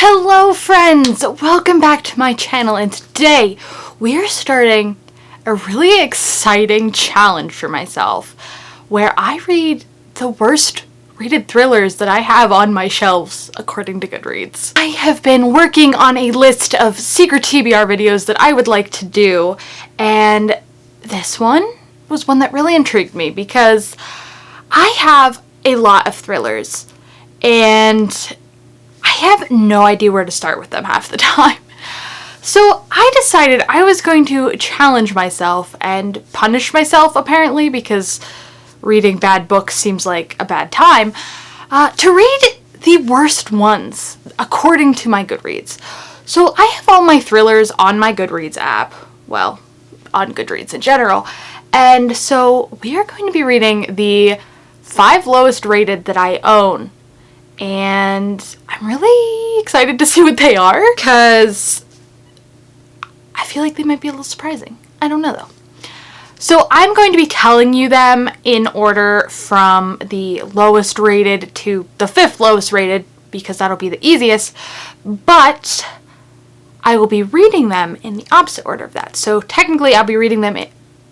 Hello friends! Welcome back to my channel, and today we are starting a really exciting challenge for myself where I read the worst rated thrillers that I have on my shelves according to Goodreads. I have been working on a list of secret TBR videos that I would like to do, and this one was one that really intrigued me because I have a lot of thrillers and I have no idea where to start with them half the time. So I decided I was going to challenge myself and punish myself, apparently, because reading bad books seems like a bad time, to read the worst ones, according to my Goodreads. So I have all my thrillers on my Goodreads app, well, on Goodreads in general, and so we are going to be reading the 5 lowest rated that I own. And I'm really excited to see what they are, because I feel like they might be a little surprising. I don't know though. So I'm going to be telling you them in order from the lowest rated to the 5th lowest rated, because that'll be the easiest, but I will be reading them in the opposite order of that. So technically I'll be reading them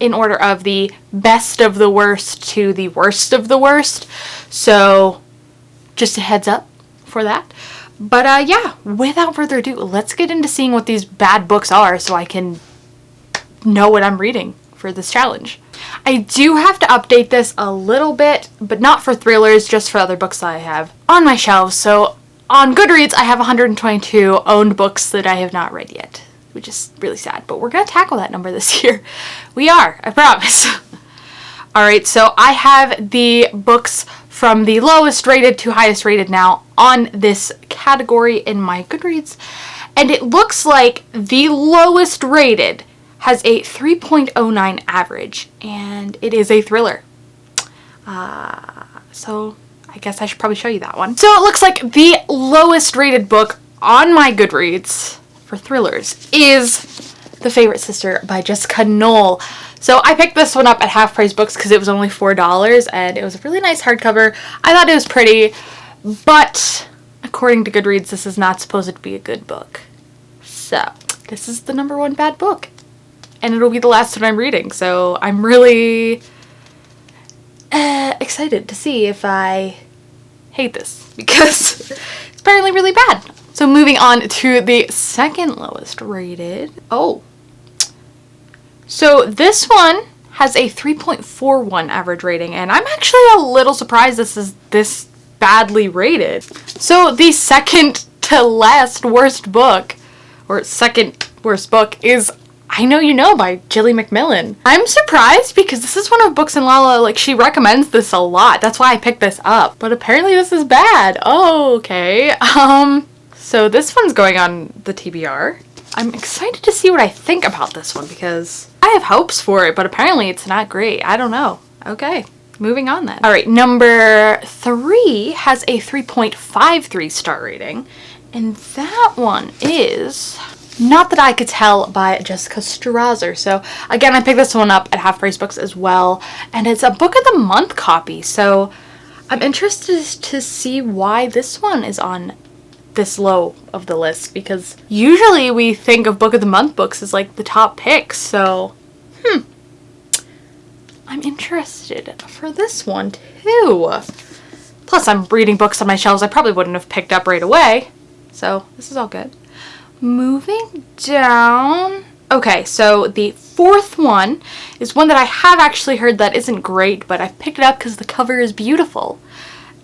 in order of the best of the worst to the worst of the worst. So just a heads up for that. But yeah, without further ado, let's get into seeing what these bad books are so I can know what I'm reading for this challenge. I do have to update this a little bit, but not for thrillers, just for other books that I have on my shelves. So on Goodreads, I have 122 owned books that I have not read yet, which is really sad, but we're gonna tackle that number this year. We are, I promise. Alright, so I have the books from the lowest rated to highest rated now on this category in my Goodreads, and it looks like the lowest rated has a 3.09 average, and it is a thriller. So I guess I should probably show you that one. So it looks like the lowest rated book on my Goodreads for thrillers is The Favorite Sister by Jessica Knoll. So I picked this one up at Half Price Books because it was only $4 and it was a really nice hardcover. I thought it was pretty, but according to Goodreads, this is not supposed to be a good book. So this is the #1 bad book, and it'll be the last one I'm reading. So I'm really excited to see if I hate this because it's apparently really bad. So moving on to the 2nd lowest rated. So this one has a 3.41 average rating, and I'm actually a little surprised this is this badly rated. So the second to last worst book, or second worst book, is I Know You Know by Jilly McMillan. I'm surprised because this is one of books in Lala, like, she recommends this a lot. That's why I picked this up. But apparently this is bad. Oh, okay. So this one's going on the TBR. I'm excited to see what I think about this one because I have hopes for it, but apparently it's not great. I don't know. Okay, moving on then. Alright, number 3 has a 3.53 star rating, and that one is Not That I Could Tell by Jessica Strasser. So again, I picked this one up at Half Price Books as well, and it's a Book of the Month copy, so I'm interested to see why this one is on this low of the list, because usually we think of Book of the Month books as like the top picks, so I'm interested for this one too. Plus I'm reading books on my shelves I probably wouldn't have picked up right away, so this is all good. Moving down. Okay, so the 4th one is one that I have actually heard that isn't great, but I picked it up because the cover is beautiful.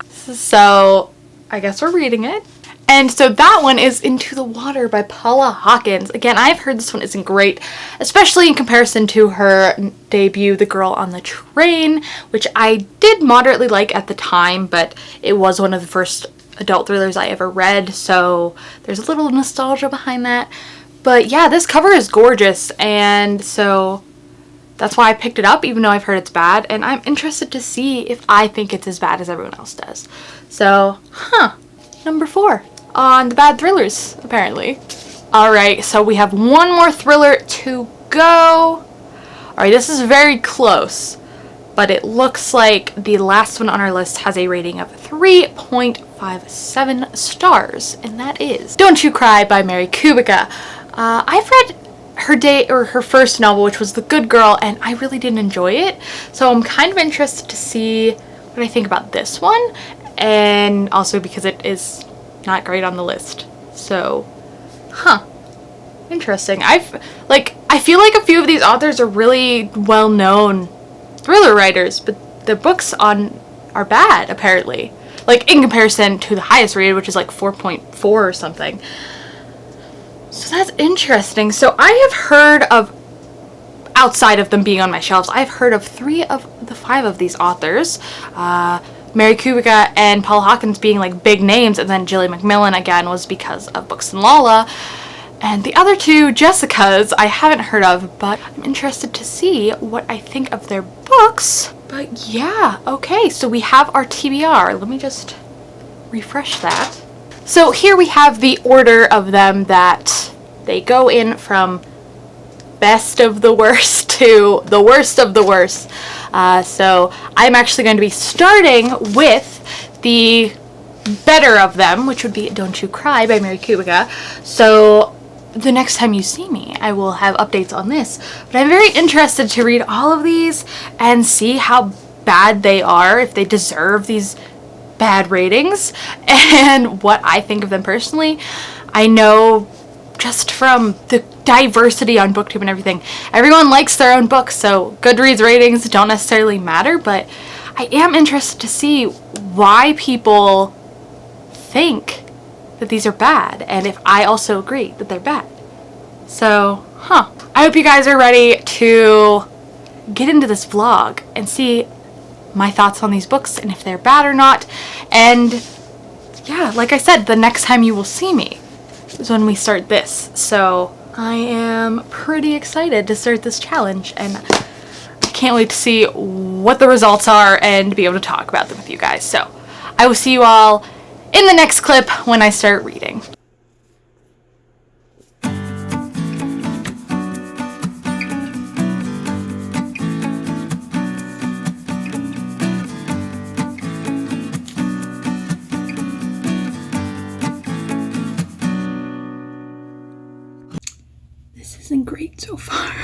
So I guess we're reading it. And so that one is Into the Water by Paula Hawkins. Again, I've heard this one isn't great, especially in comparison to her debut, The Girl on the Train, which I did moderately like at the time, but it was one of the first adult thrillers I ever read, so there's a little nostalgia behind that. But yeah, this cover is gorgeous, and so that's why I picked it up, even though I've heard it's bad, and I'm interested to see if I think it's as bad as everyone else does. So, number 4 on the bad thrillers, apparently. Alright, so we have one more thriller to go. Alright, this is very close, but it looks like the last one on our list has a rating of 3.5 5 7 stars, and that is Don't You Cry by Mary Kubica. I've read her first novel, which was The Good Girl, and I really didn't enjoy it, so I'm kind of interested to see what I think about this one, and also because it is not great on the list. So, interesting. I feel like a few of these authors are really well-known thriller writers, but their books are bad, apparently. Like, in comparison to the highest rated, which is like 4.4 or something. So that's interesting. So I have heard of, outside of them being on my shelves, I've heard of 3 of the 5 of these authors. Mary Kubica and Paula Hawkins being like big names, and then Jillian McMillan again was because of Books and Lala. And the other 2 Jessicas I haven't heard of, but I'm interested to see what I think of their books. But yeah, okay, so we have our TBR. Let me just refresh that. So here we have the order of them that they go in, from best of the worst to the worst of the worst. So I'm actually going to be starting with the better of them, which would be Don't You Cry by Mary Kubica. So the next time you see me, I will have updates on this. But I'm very interested to read all of these and see how bad they are, if they deserve these bad ratings, and what I think of them personally. I know just from the diversity on BookTube and everything, everyone likes their own books, so Goodreads ratings don't necessarily matter, but I am interested to see why people think that these are bad, and if I also agree that they're bad. So, I hope you guys are ready to get into this vlog and see my thoughts on these books and if they're bad or not. And yeah, like I said, the next time you will see me is when we start this. So I am pretty excited to start this challenge, and I can't wait to see what the results are and be able to talk about them with you guys. So I will see you all in the next clip when I start reading. This isn't great so far.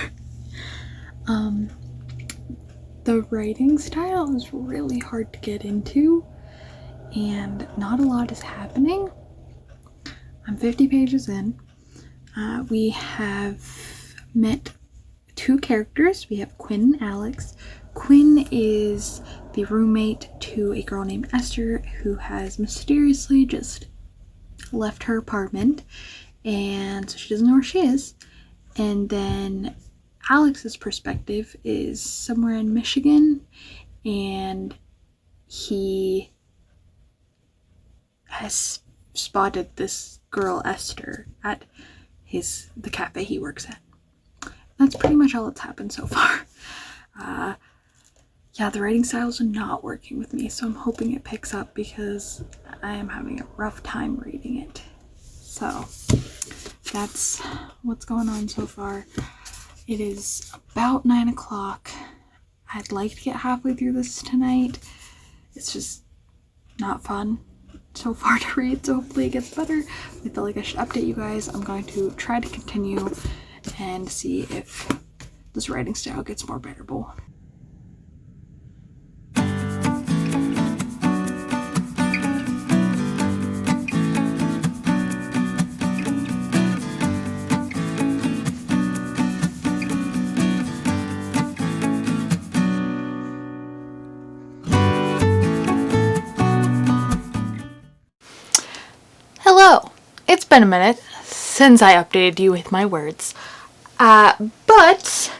The writing style is really hard to get into, and not a lot is happening. I'm 50 pages in. We have met 2 characters. We have Quinn and Alex. Quinn is the roommate to a girl named Esther who has mysteriously just left her apartment, and so she doesn't know where she is. And then Alex's perspective is somewhere in Michigan, and he has spotted this girl Esther at the cafe he works at. That's pretty much all that's happened so far. Yeah, the writing styles are not working with me, so I'm hoping it picks up because I am having a rough time reading it. So that's what's going on so far. It is about 9 o'clock. I'd like to get halfway through this tonight. It's just not fun so far to read, so hopefully it gets better. I felt like I should update you guys. I'm going to try to continue and see if this writing style gets more bearable. Hello! It's been a minute since I updated you with my words, but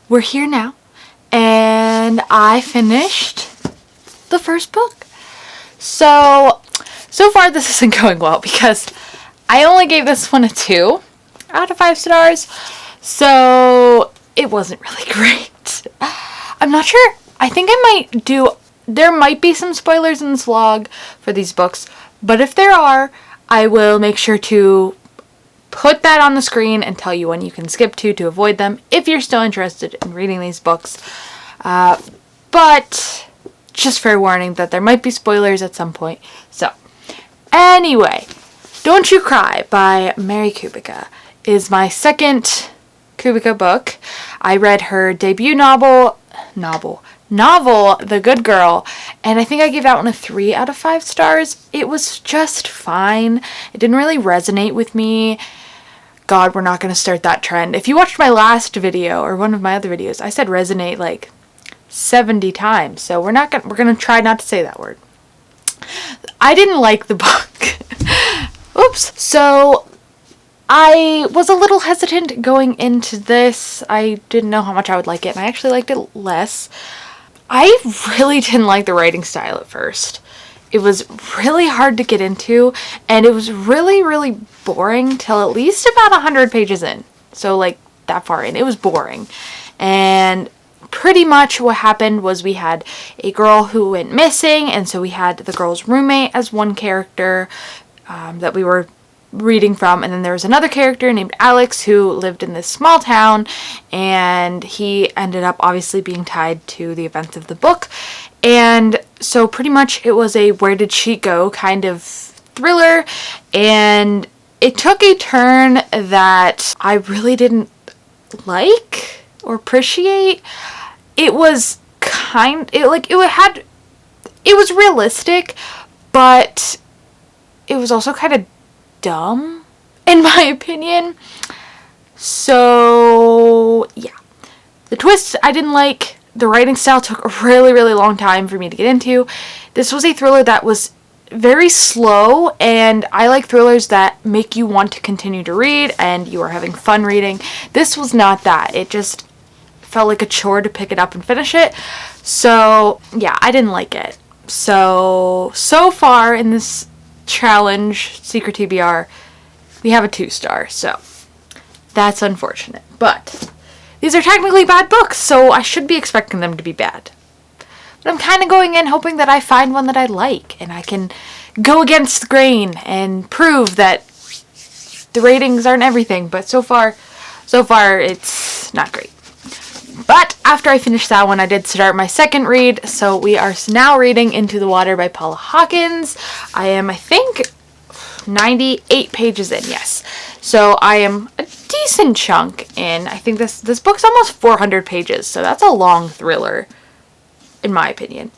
we're here now, and I finished the first book. So far this isn't going well because I only gave this one a 2 out of 5 stars, so it wasn't really great. I'm not sure. I think there might be some spoilers in this vlog for these books, but if there are, I will make sure to put that on the screen and tell you when you can skip to avoid them if you're still interested in reading these books. But just fair warning that there might be spoilers at some point. So, anyway, Don't You Cry by Mary Kubica is my second Kubica book. I read her debut novel, The Good Girl, and I think I gave that one a 3 out of 5 stars. It was just fine. It didn't really resonate with me. God, we're not going to start that trend. If you watched my last video or one of my other videos, I said resonate like 70 times. So we're going to try not to say that word. I didn't like the book. Oops. So I was a little hesitant going into this. I didn't know how much I would like it, and I actually liked it less. I really didn't like the writing style at first. It was really hard to get into, and it was really, really boring till at least about 100 pages in. So like that far in. It was boring. And pretty much what happened was we had a girl who went missing, and so we had the girl's roommate as one character that we were reading from, and then there was another character named Alex who lived in this small town, and he ended up obviously being tied to the events of the book. And so pretty much it was a where did she go kind of thriller, and it took a turn that I really didn't like or appreciate. It was it was realistic, but it was also kind of dumb, in my opinion. So, yeah. The twists I didn't like. The writing style took a really, really long time for me to get into. This was a thriller that was very slow, and I like thrillers that make you want to continue to read and you are having fun reading. This was not that. It just felt like a chore to pick it up and finish it. So, yeah, I didn't like it. So far in this challenge, Secret TBR, we have a 2-star, so that's unfortunate. But these are technically bad books, so I should be expecting them to be bad. But I'm kind of going in hoping that I find one that I like, and I can go against the grain and prove that the ratings aren't everything. But so far it's not great. But after I finished that one, I did start my second read. So we are now reading Into the Water by Paula Hawkins. I am, I think, 98 pages in, yes. So I am a decent chunk in. I think this book's almost 400 pages, so that's a long thriller, in my opinion.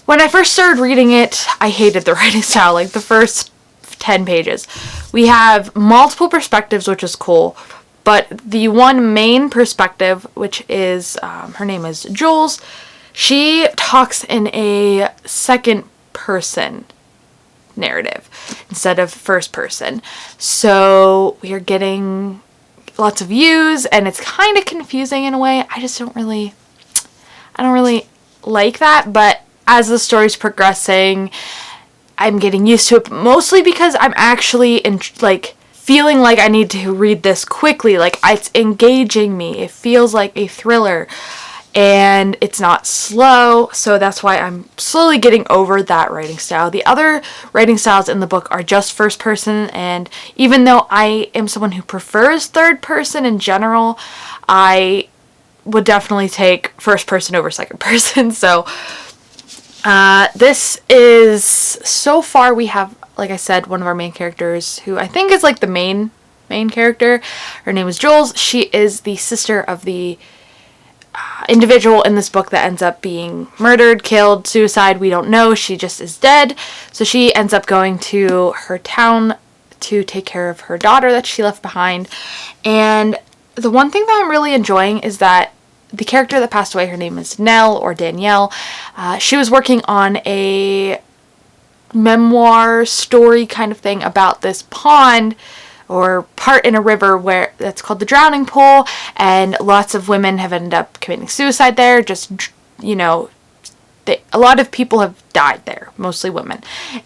When I first started reading it, I hated the writing style, like the first 10 pages. We have multiple perspectives, which is cool. But the one main perspective, which is, her name is Jules, she talks in a second person narrative instead of first person. So we are getting lots of views, and it's kind of confusing in a way. I don't really like that, but as the story's progressing, I'm getting used to it, mostly because I'm actually feeling like I need to read this quickly. Like, it's engaging me. It feels like a thriller, and it's not slow, so that's why I'm slowly getting over that writing style. The other writing styles in the book are just first person, and even though I am someone who prefers third person in general, I would definitely take first person over second person. So this is, so far we have, like I said, one of our main characters who I think is like the main character. Her name is Jules. She is the sister of the individual in this book that ends up being murdered, killed, suicide, we don't know. She just is dead. So she ends up going to her town to take care of her daughter that she left behind. And the one thing that I'm really enjoying is that the character that passed away, her name is Nell or Danielle. She was working on a memoir story kind of thing about this pond or part in a river where that's called the Drowning Pool, and lots of women have ended up committing suicide there. Just, you know, a lot of people have died there, mostly women.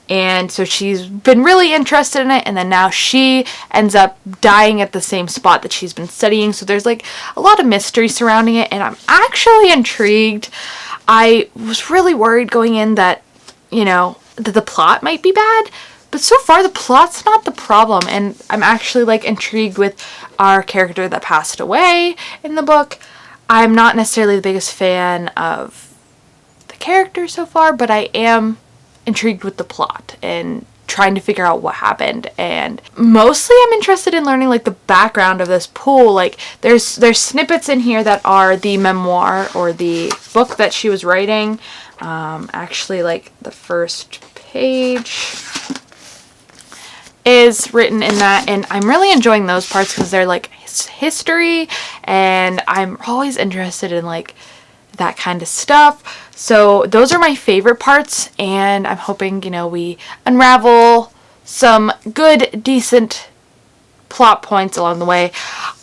And so she's been really interested in it, and then now she ends up dying at the same spot that she's been studying. So there's like a lot of mystery surrounding it, and I'm actually intrigued. I was really worried going in that, you know, that the plot might be bad, but so far the plot's not the problem, and I'm actually like intrigued with our character that passed away in the book. I'm not necessarily the biggest fan of the characters so far, but I am intrigued with the plot and trying to figure out what happened. And mostly I'm interested in learning like the background of this pool. Like there's snippets in here that are the memoir or the book that she was writing. Actually, like the first page is written in that, and I'm really enjoying those parts because they're like history, and I'm always interested in like that kind of stuff. So those are my favorite parts, and I'm hoping, you know, we unravel some good, decent plot points along the way.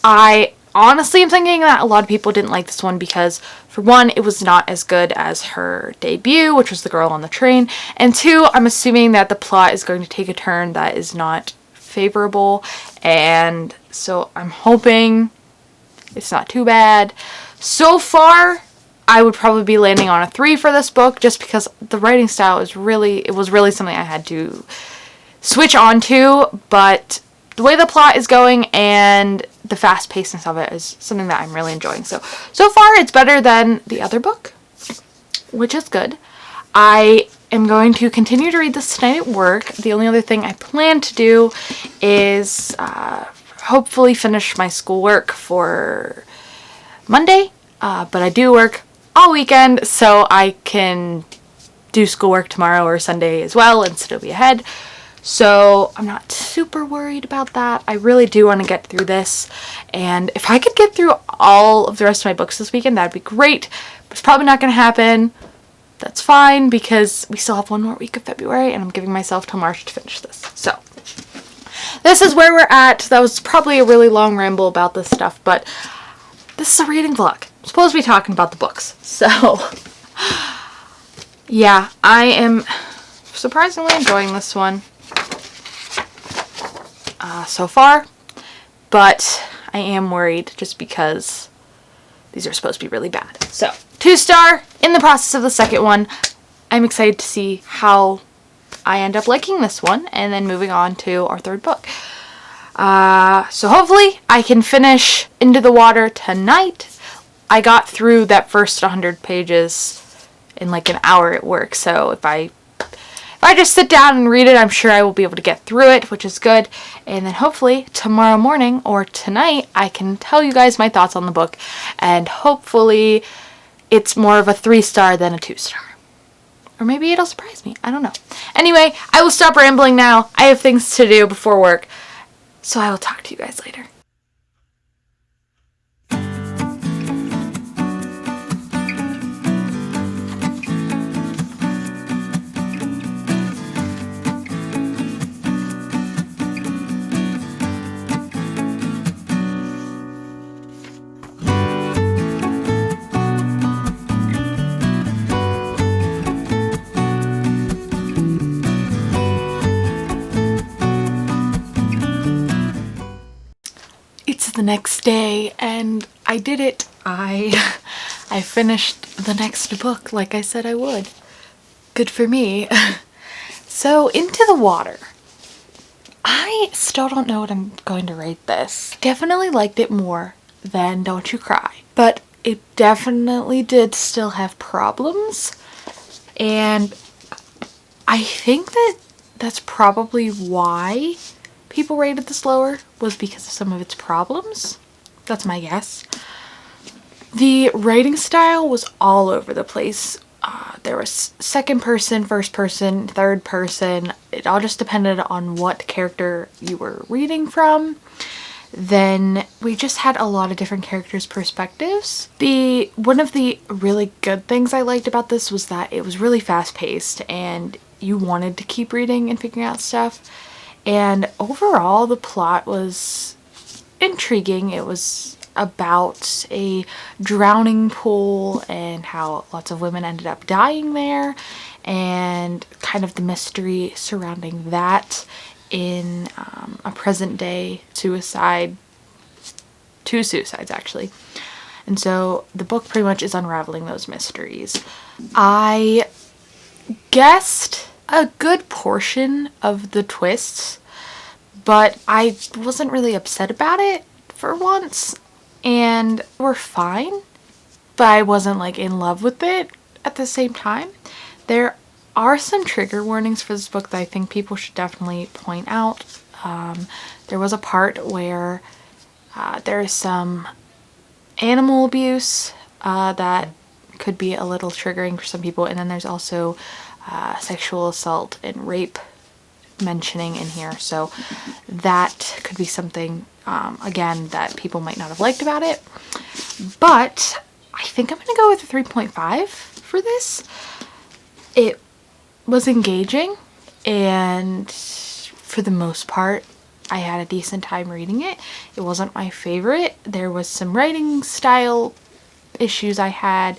I honestly am thinking that a lot of people didn't like this one because, for one, it was not as good as her debut, which was The Girl on the Train, and two, I'm assuming that the plot is going to take a turn that is not favorable, and so I'm hoping it's not too bad. So far, I would probably be landing on a 3 for this book just because the writing style is really something I had to switch on to, but the way the plot is going and the fast pacedness of it is something that I'm really enjoying. So far it's better than the other book, which is good. I am going to continue to read this tonight at work. The only other thing I plan to do is hopefully finish my schoolwork for Monday, but I do work all weekend, so I can do schoolwork tomorrow or Sunday as well and still be ahead. So I'm not super worried about that. I really do want to get through this, and if I could get through all of the rest of my books this weekend, that'd be great. But it's probably not going to happen. That's fine because we still have one more week of February, and I'm giving myself till March to finish this. So this is where we're at. That was probably a really long ramble about this stuff, but this is a reading vlog. I'm supposed to be talking about the books. So yeah, I am surprisingly enjoying this one so far, but I am worried just because these are supposed to be really bad. So 2-star, in the process of the second one. I'm excited to see how I end up liking this one and then moving on to our third book. So hopefully I can finish Into the Water tonight. I got through that first 100 pages in like an hour at work, so if I just sit down and read it, I'm sure I will be able to get through it, which is good. And then hopefully tomorrow morning or tonight, I can tell you guys my thoughts on the book, and hopefully it's more of a 3-star than a 2-star. Or maybe it'll surprise me. I don't know. Anyway, I will stop rambling now. I have things to do before work, so I will talk to you guys later. It's the next day and I did it. I finished the next book like I said I would. Good for me. So, Into the Water. I still don't know what I'm going to rate this. Definitely liked it more than Don't You Cry, but it definitely did still have problems, and I think that's probably why people rated this lower, was because of some of its problems. That's my guess. The writing style was all over the place. There was second person, first person, third person. It all just depended on what character you were reading from. Then we just had a lot of different characters' perspectives. One of the really good things I liked about this was that it was really fast paced and you wanted to keep reading and figuring out stuff. And overall, the plot was intriguing. It was about a drowning pool and how lots of women ended up dying there, and kind of the mystery surrounding that in a present day suicide, 2 suicides actually. And so the book pretty much is unraveling those mysteries. I guessed a good portion of the twists, but I wasn't really upset about it for once, and we're fine, but I wasn't like in love with it. at the same time. There are some trigger warnings for this book that I think people should definitely point out. There was a part where there is some animal abuse that could be a little triggering for some people, and then there's also sexual assault and rape mentioning in here, so that could be something again that people might not have liked about it. But I think I'm gonna go with a 3.5 for this. It was engaging, and for the most part I had a decent time reading it. It wasn't my favorite. There was some writing style issues I had,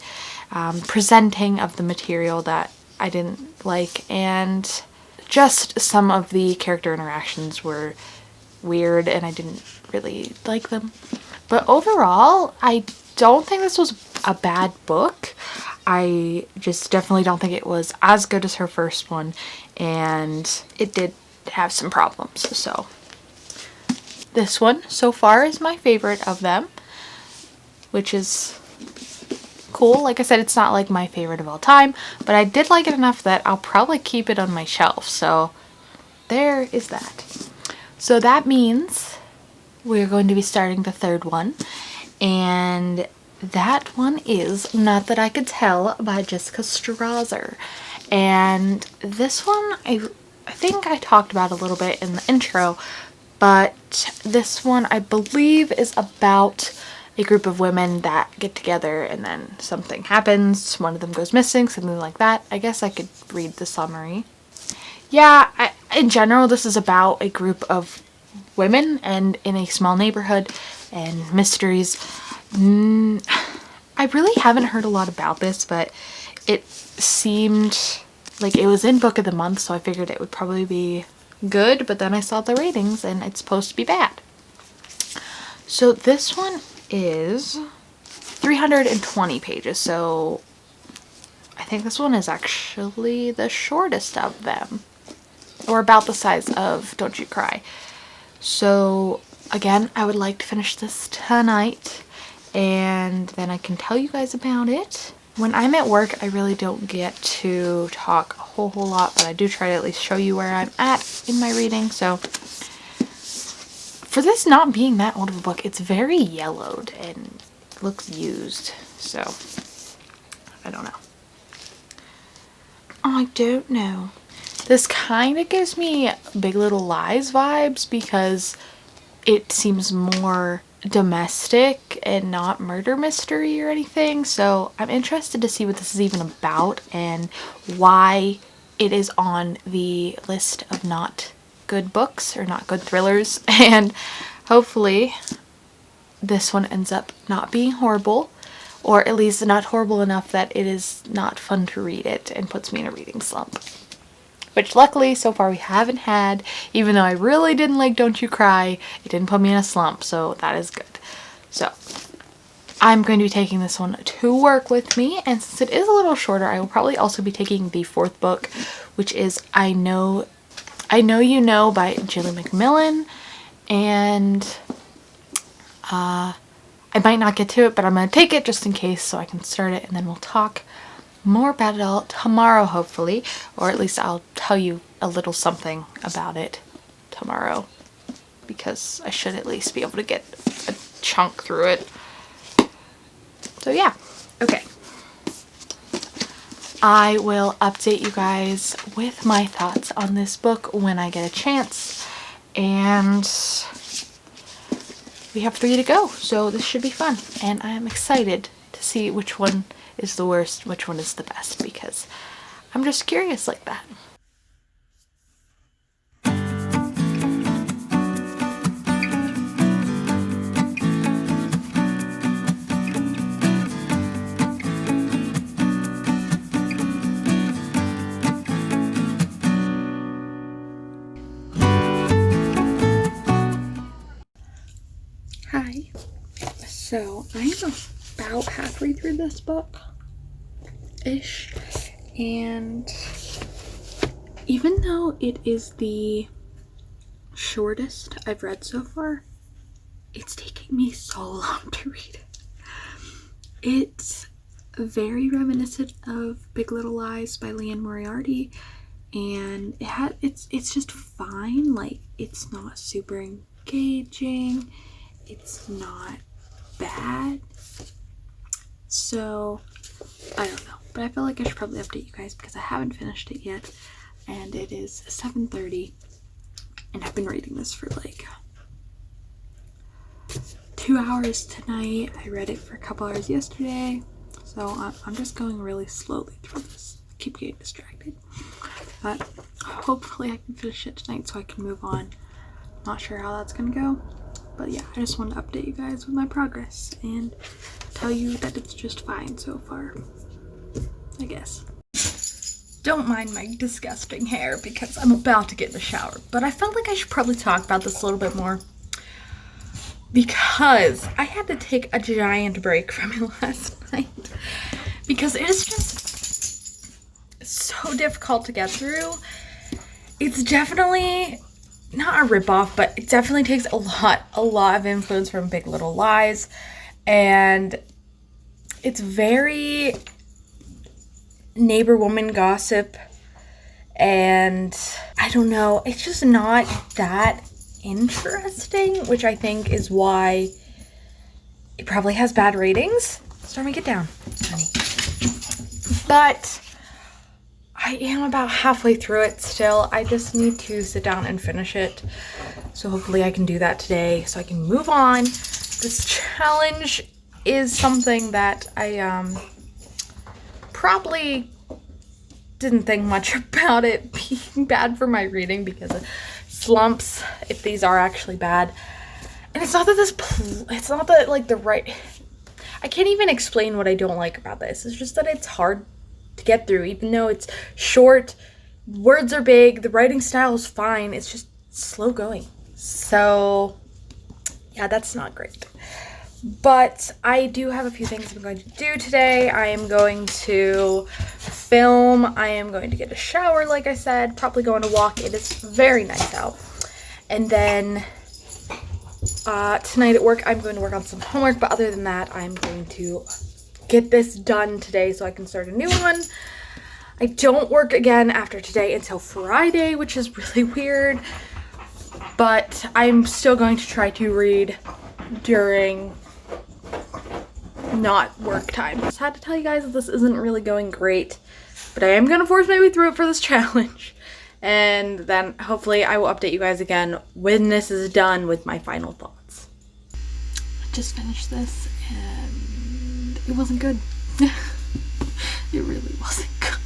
presenting of the material that I didn't like, and just some of the character interactions were weird and I didn't really like them. But overall, I don't think this was a bad book. I just definitely don't think it was as good as her first one, and it did have some problems. So this one so far is my favorite of them, which is cool. Like I said, it's not like my favorite of all time, but I did like it enough that I'll probably keep it on my shelf. So there is that. So that means we're going to be starting the third one, and that one is Not That I Could Tell by Jessica Strasser. And this one I think I talked about a little bit in the intro, but this one I believe is about a group of women that get together and then something happens. One of them goes missing, something like that. I guess I could read the summary. Yeah, in general, this is about a group of women and in a small neighborhood and mysteries. I really haven't heard a lot about this, but it seemed like it was in Book of the Month, so I figured it would probably be good, but then I saw the ratings and it's supposed to be bad. So this one is 320 pages, so I think this one is actually the shortest of them, or about the size of Don't You Cry. So again, I would like to finish this tonight, and then I can tell you guys about it. When I'm at work, I really don't get to talk a whole lot, but I do try to at least show you where I'm at in my reading. So for this not being that old of a book, it's very yellowed and looks used, so I don't know. I don't know. This kind of gives me Big Little Lies vibes because it seems more domestic and not murder mystery or anything, so I'm interested to see what this is even about and why it is on the list of not good books or not good thrillers, and hopefully this one ends up not being horrible, or at least not horrible enough that it is not fun to read it and puts me in a reading slump. Which luckily so far we haven't had. Even though I really didn't like Don't You Cry, it didn't put me in a slump, so that is good. So I'm going to be taking this one to work with me, and since it is a little shorter, I will probably also be taking the fourth book, which is I Know You Know by Jilly McMillan, and I might not get to it, but I'm going to take it just in case so I can start it, and then we'll talk more about it all tomorrow, hopefully, or at least I'll tell you a little something about it tomorrow, because I should at least be able to get a chunk through it. So yeah, okay. I will update you guys with my thoughts on this book when I get a chance, and we have 3 to go, so this should be fun, and I am excited to see which one is the worst, which one is the best, because I'm just curious like that. Hi. So I'm about halfway through this book-ish, and even though it is the shortest I've read so far, it's taking me so long to read it. very reminiscent of Big Little Lies by Leanne Moriarty, and it's just fine. Like, it's not super engaging, it's not bad, so I don't know, but I feel like I should probably update you guys because I haven't finished it yet, and it is 7:30, and I've been reading this for like 2 hours tonight. I read it for a couple hours yesterday, so I'm just going really slowly through this. I keep getting distracted, but hopefully I can finish it tonight so I can move on. Not sure how that's gonna go, but yeah, I just wanted to update you guys with my progress and tell you that it's just fine so far, I guess. Don't mind my disgusting hair because I'm about to get in the shower, but I felt like I should probably talk about this a little bit more because I had to take a giant break from it last night because it is just so difficult to get through. It's definitely not a ripoff, but it definitely takes a lot of influence from Big Little Lies, and it's very neighbor woman gossip, and I don't know, it's just not that interesting, which I think is why it probably has bad ratings. Stormy, get down, honey. But I am about halfway through it still. I just need to sit down and finish it, so hopefully I can do that today so I can move on. This challenge is something that I probably didn't think much about it being bad for my reading because of slumps, if these are actually bad. And it's not that it's not that like the right, I can't even explain what I don't like about this. It's just that it's hard to get through, even though it's short, words are big, the writing style is fine, it's just slow going. So yeah, that's not great. But I do have a few things I'm going to do today. I am going to film, I am going to get a shower, like I said, probably go on a walk. It is very nice out. And then tonight at work, I'm going to work on some homework, but other than that, I'm going to get this done today so I can start a new one. I don't work again after today until Friday, which is really weird, but I'm still going to try to read during not work time. Just had to tell you guys that this isn't really going great, but I am gonna force my way through it for this challenge, and then hopefully I will update you guys again when this is done with my final thoughts. I just finished this and it wasn't good. It really wasn't good.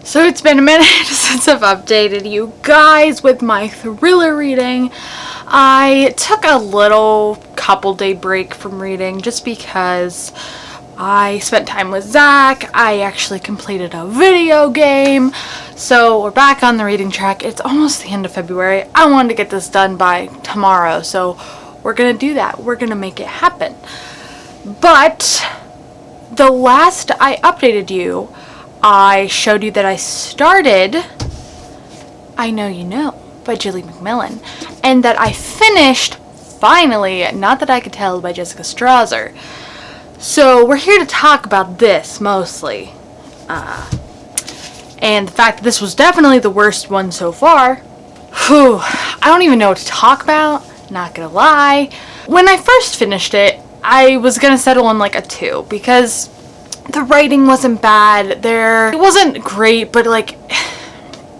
So it's been a minute since I've updated you guys with my thriller reading. I took a little couple day break from reading just because I spent time with Zach. I actually completed a video game. So we're back on the reading track. It's almost the end of February. I wanted to get this done by tomorrow. So we're going to do that. We're going to make it happen. But the last I updated you, I showed you that I started I Know You Know by Julie McMillan, and that I finished, finally, Not That I Could Tell by Jessica Strasser. So we're here to talk about this mostly, and the fact that this was definitely the worst one so far. Whew, I don't even know what to talk about, not gonna lie. When I first finished it, I was gonna settle on like a 2 because the writing wasn't bad. It wasn't great, but like,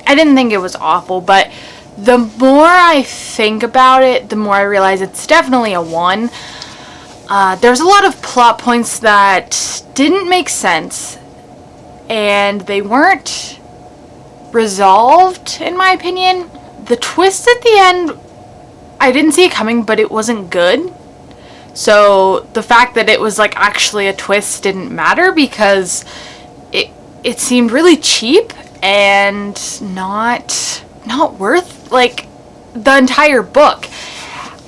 I didn't think it was awful, but the more I think about it, the more I realize it's definitely a 1. There's a lot of plot points that didn't make sense, and they weren't resolved, in my opinion. The twist at the end, I didn't see it coming, but it wasn't good. So the fact that it was like actually a twist didn't matter because it seemed really cheap and not worth like the entire book.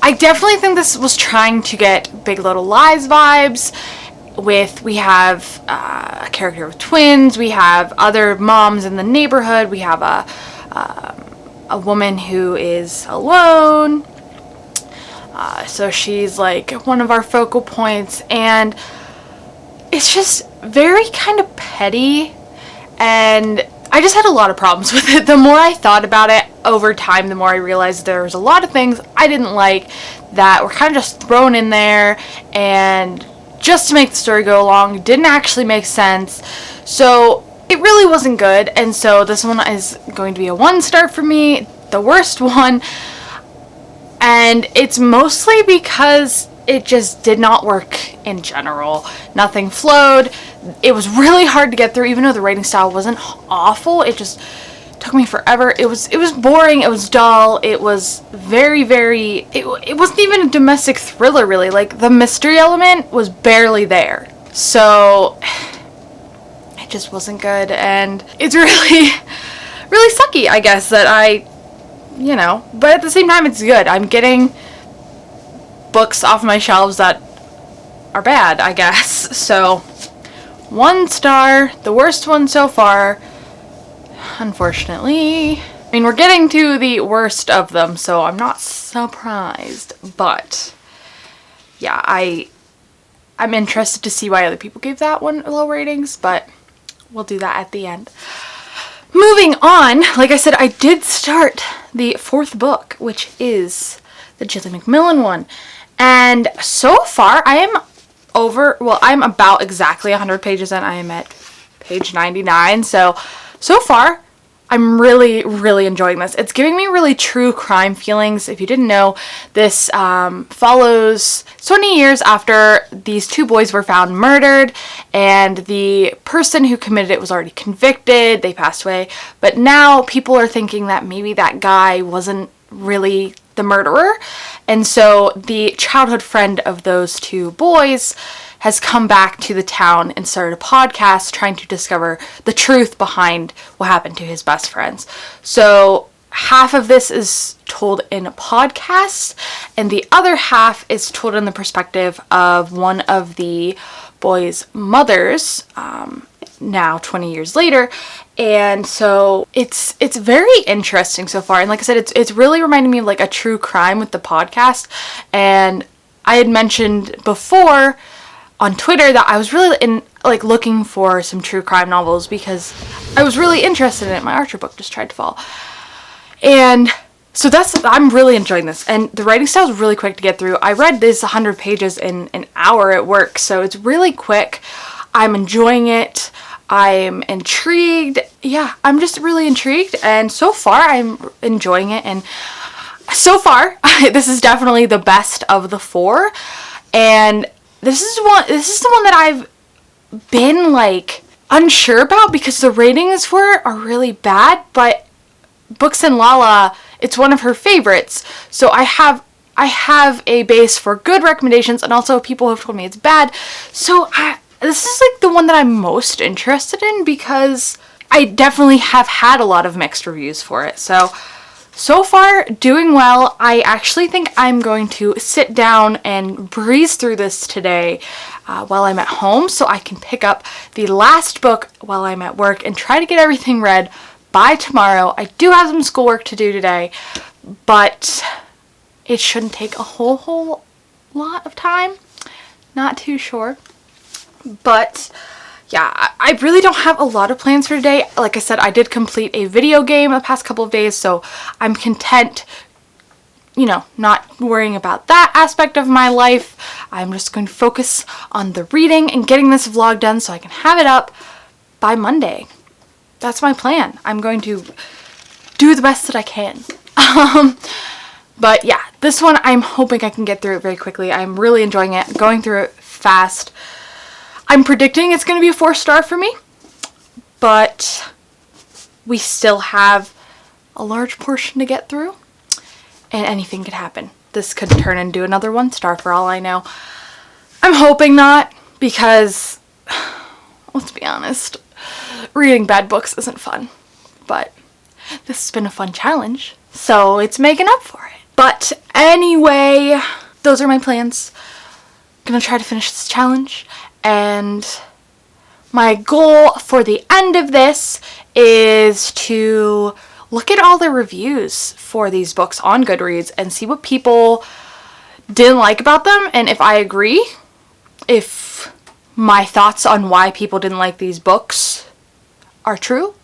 I definitely think this was trying to get Big Little Lies vibes. We have a character with twins, we have other moms in the neighborhood, we have a woman who is alone, so she's like one of our focal points, and it's just very kind of petty, and I just had a lot of problems with it. The more I thought about it over time, the more I realized there was a lot of things I didn't like that were kind of just thrown in there and just to make the story go along, didn't actually make sense. So it really wasn't good, and so this one is going to be a 1-star for me, the worst one. And it's mostly because it just did not work in general. Nothing flowed. It was really hard to get through, even though the writing style wasn't awful. It just took me forever. It was boring. It was dull. It was it wasn't even a domestic thriller, really. Like, the mystery element was barely there. So it just wasn't good, and it's really sucky, I guess, that but at the same time, it's good. I'm getting books off my shelves that are bad, I guess. So 1 star, the worst one so far, unfortunately. I mean, we're getting to the worst of them, so I'm not surprised. But yeah, I'm interested to see why other people gave that one low ratings, but we'll do that at the end. Moving on, like I said, I did start the 4th book, which is the Jilly McMillan one. And so far, I'm about exactly 100 pages in. I am at page 99. So far, I'm really, really enjoying this. It's giving me really true crime feelings. If you didn't know, this follows 20 years after these 2 boys were found murdered, and the person who committed it was already convicted. They passed away. But now people are thinking that maybe that guy wasn't really the murderer. And so the childhood friend of those 2 boys has come back to the town and started a podcast trying to discover the truth behind what happened to his best friends. So half of this is told in a podcast, and the other half is told in the perspective of one of the boys' mothers, now 20 years later. And so it's very interesting so far. And like I said, it's really reminding me of like a true crime with the podcast. And I had mentioned before on Twitter that I was really looking for some true crime novels because I was really interested in it. My Archer book just tried to fall. And so I'm really enjoying this. And the writing style is really quick to get through. I read this 100 pages in an hour at work, so it's really quick. I'm enjoying it. I'm intrigued. Yeah, I'm just really intrigued, and so far I'm enjoying it. And so far, this is definitely the best of the 4. And this is the one that I've been like unsure about because the ratings for it are really bad, but Books and Lala, it's one of her favorites. So I have a base for good recommendations, and also people have told me it's bad. So this is like the one that I'm most interested in because I definitely have had a lot of mixed reviews for it. So far, doing well. I actually think I'm going to sit down and breeze through this today while I'm at home, so I can pick up the last book while I'm at work and try to get everything read by tomorrow. I do have some schoolwork to do today, but it shouldn't take a whole lot of time. Not too sure. But yeah, I really don't have a lot of plans for today. Like I said, I did complete a video game the past couple of days, so I'm content, not worrying about that aspect of my life. I'm just going to focus on the reading and getting this vlog done so I can have it up by Monday. That's my plan. I'm going to do the best that I can. But yeah, this one I'm hoping I can get through it very quickly. I'm really enjoying it, going through it fast. I'm predicting it's going to be a 4-star for me, but we still have a large portion to get through, and anything could happen. This could turn into another 1-star for all I know. I'm hoping not, because, let's be honest, reading bad books isn't fun, but this has been a fun challenge, so it's making up for it. But Anyway, those are my plans. Gonna try to finish this challenge, and my goal for the end of this is to look at all the reviews for these books on Goodreads and see what people didn't like about them, and if I agree, if my thoughts on why people didn't like these books are true.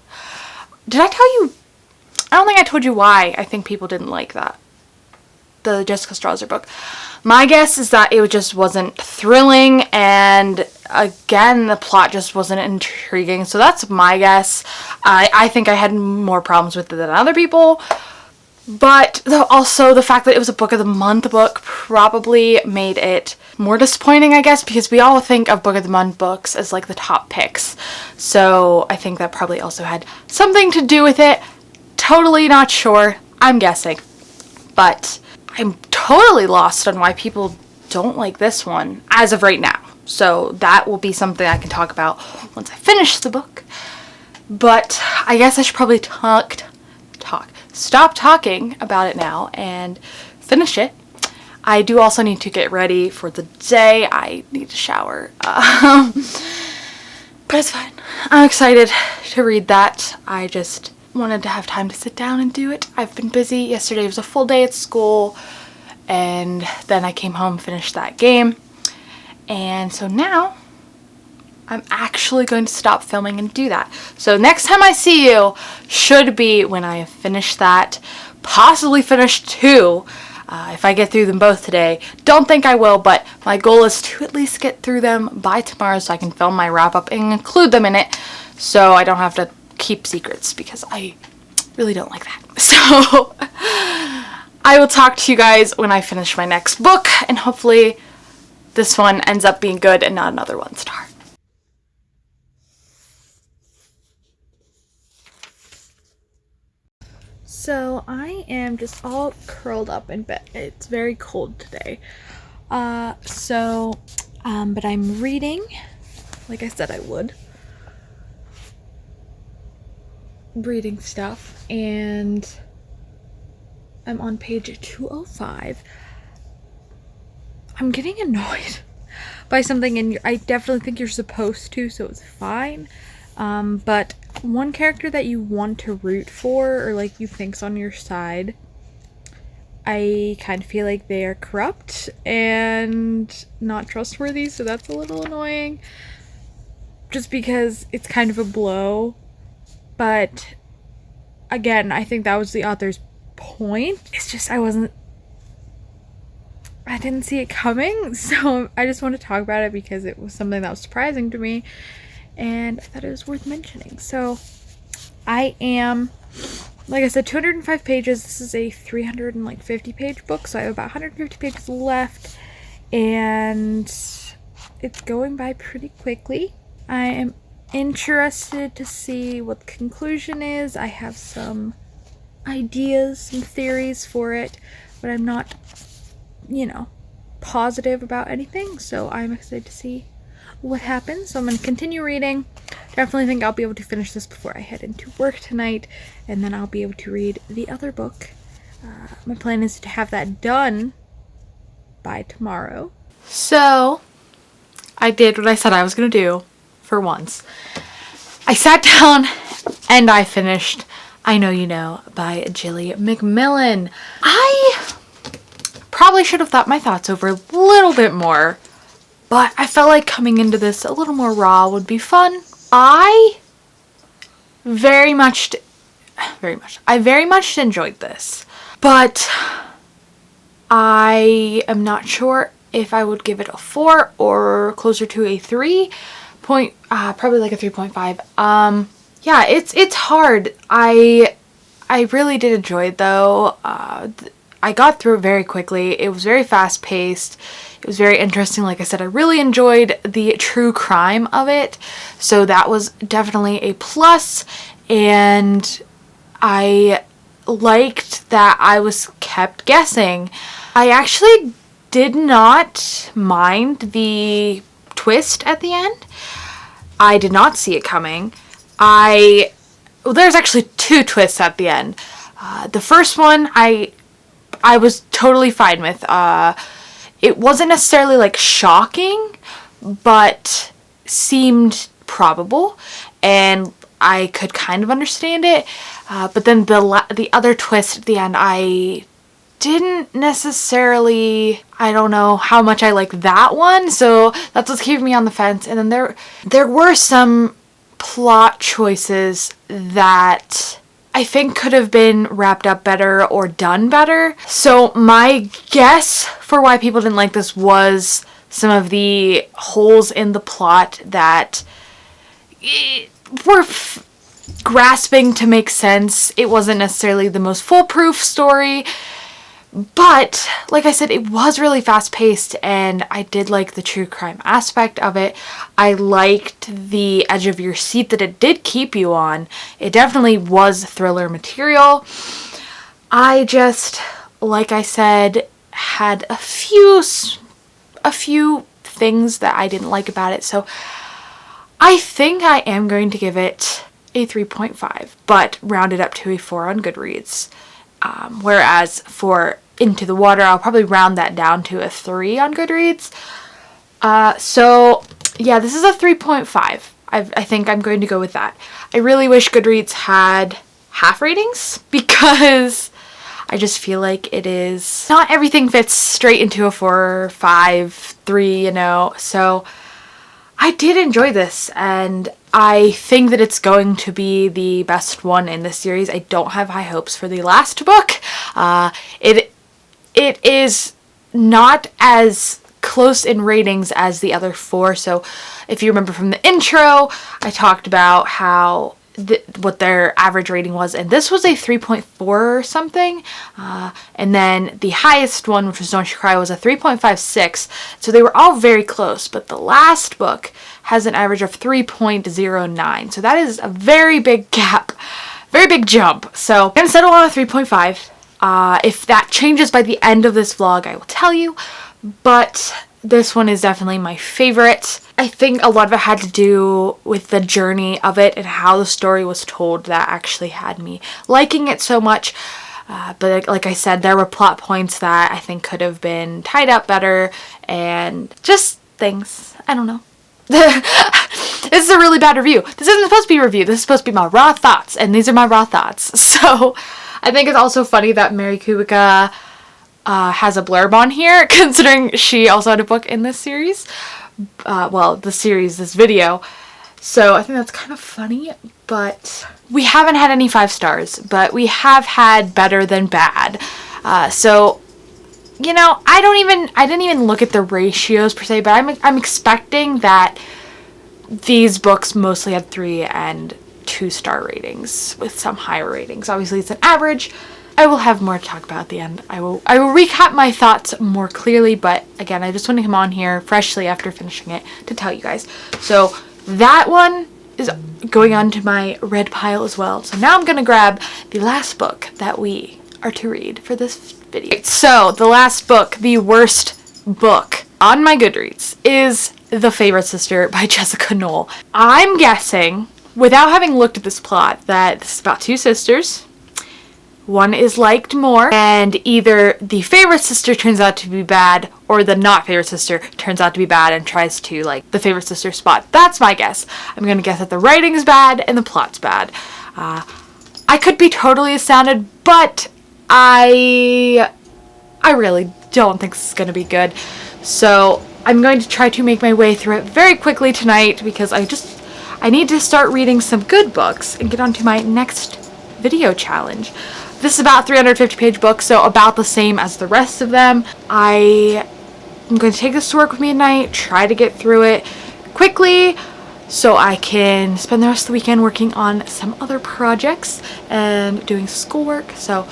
Did I tell you? I don't think I told you why I think people didn't like that. The Jessica Strauser book. My guess is that it just wasn't thrilling, and again, the plot just wasn't intriguing. So that's my guess. I think I had more problems with it than other people. But also the fact that it was a book of the month book probably made it more disappointing, I guess, because we all think of book of the month books as like the top picks. So I think that probably also had something to do with it. Totally not sure. I'm guessing. But I'm totally lost on why people don't like this one as of right now. So that will be something I can talk about once I finish the book. But I guess I should probably stop talking about it now and finish it. I do also need to get ready for the day. I need to shower. But it's fine. I'm excited to read that. I just wanted to have time to sit down and do it. I've been busy. Yesterday was a full day at school, and then I came home, finished that game. And so now I'm actually going to stop filming and do that. So next time I see you should be when I have finished that, possibly finished 2, if I get through them both today. Don't think I will, but my goal is to at least get through them by tomorrow so I can film my wrap up and include them in it, so I don't have to keep secrets, because I really don't like that. So I will talk to you guys when I finish my next book, and hopefully this one ends up being good and not another 1-star. So I am just all curled up in bed. It's very cold today. But I'm reading, like I said I would. Reading stuff, and I'm on page 205. I'm getting annoyed by something, and I definitely think you're supposed to, so it's fine. But one character that you want to root for, or like you think's on your side, I kind of feel like they are corrupt and not trustworthy, so that's a little annoying. Just because it's kind of a blow. But again, I think that was the author's point. It's just I didn't see it coming, so I just want to talk about it because it was something that was surprising to me, and I thought it was worth mentioning. So I am, like I said, 205 pages. This is a 350 page book, so I have about 150 pages left, and it's going by pretty quickly. I am interested to see what the conclusion is. I have some ideas, some theories for it, but I'm not, positive about anything, so I'm excited to see what happens. So I'm going to continue reading. Definitely think I'll be able to finish this before I head into work tonight, and then I'll be able to read the other book. My plan is to have that done by tomorrow. So I did what I said I was going to do. For once, I sat down and I finished I Know You Know by Jilly McMillan. I probably should have thought my thoughts over a little bit more, but I felt like coming into this a little more raw would be fun. I very much enjoyed this, but I am not sure if I would give it a 4 or closer to a 3. Probably like a 3.5. Yeah, it's hard. I really did enjoy it though. I got through it very quickly. It was very fast paced. It was very interesting. Like I said, I really enjoyed the true crime of it, so that was definitely a plus. And I liked that I was kept guessing. I actually did not mind the twist at the end. I did not see it coming. There's actually 2 twists at the end. The first one, I I was totally fine with. It wasn't necessarily like shocking, but seemed probable, and I could kind of understand it. But then the other twist at the end, I didn't necessarily, I don't know how much I like that one, so that's what's keeping me on the fence. And then there were some plot choices that I think could have been wrapped up better or done better. So my guess for why people didn't like this was some of the holes in the plot that were grasping to make sense. It wasn't necessarily the most foolproof story, but like I said, it was really fast paced, and I did like the true crime aspect of it. I liked the edge of your seat that it did keep you on. It definitely was thriller material. I just, like I said, had a few things that I didn't like about it. So I think I am going to give it a 3.5, but round it up to a 4 on Goodreads. Whereas for Into the Water, I'll probably round that down to a 3 on Goodreads. So yeah, this is a 3.5. I think I'm going to go with that. I really wish Goodreads had half ratings, because I just feel like it is, not everything fits straight into a 4, 5, 3, you know. So I did enjoy this, and I think that it's going to be the best one in this series. I don't have high hopes for the last book. It is not as close in ratings as the other 4. So if you remember from the intro, I talked about how what their average rating was, and this was a 3.4 or something, and then the highest one, which was Don't You Cry, was a 3.56. So they were all very close, but the last book has an average of 3.09. So that is a very big gap, very big jump. So I'm gonna settle on a 3.5. If that changes by the end of this vlog, I will tell you, but this one is definitely my favorite. I think a lot of it had to do with the journey of it and how the story was told that actually had me liking it so much. But like I said, there were plot points that I think could have been tied up better, and just things. I don't know. This is a really bad review. This isn't supposed to be a review. This is supposed to be my raw thoughts, and these are my raw thoughts. So I think it's also funny that Mary Kubica has a blurb on here, considering she also had a book in this series. Well, this video. So I think that's kind of funny, but we haven't had any 5 stars, but we have had better than bad. So, you know, I didn't even look at the ratios per se, but I'm expecting that these books mostly had 3 and 2 star ratings with some higher ratings. Obviously it's an average. I will have more to talk about at the end. I will recap my thoughts more clearly, but again, I just want to come on here freshly after finishing it to tell you guys. So that one is going on to my red pile as well. So now I'm going to grab the last book that we are to read for this video. So the last book, the worst book on my Goodreads, is The Favorite Sister by Jessica Knoll. I'm guessing, without having looked at this plot, that this is about 2 sisters. One is liked more, and either the favorite sister turns out to be bad, or the not favorite sister turns out to be bad and tries to, like, the favorite sister spot. That's my guess. I'm gonna guess that the writing's bad and the plot's bad. I could be totally astounded, but I really don't think this is gonna be good. So I'm going to try to make my way through it very quickly tonight, because I need to start reading some good books and get on to my next video challenge. This is about a 350-page book, so about the same as the rest of them. I am going to take this to work with me at night, try to get through it quickly so I can spend the rest of the weekend working on some other projects and doing schoolwork. So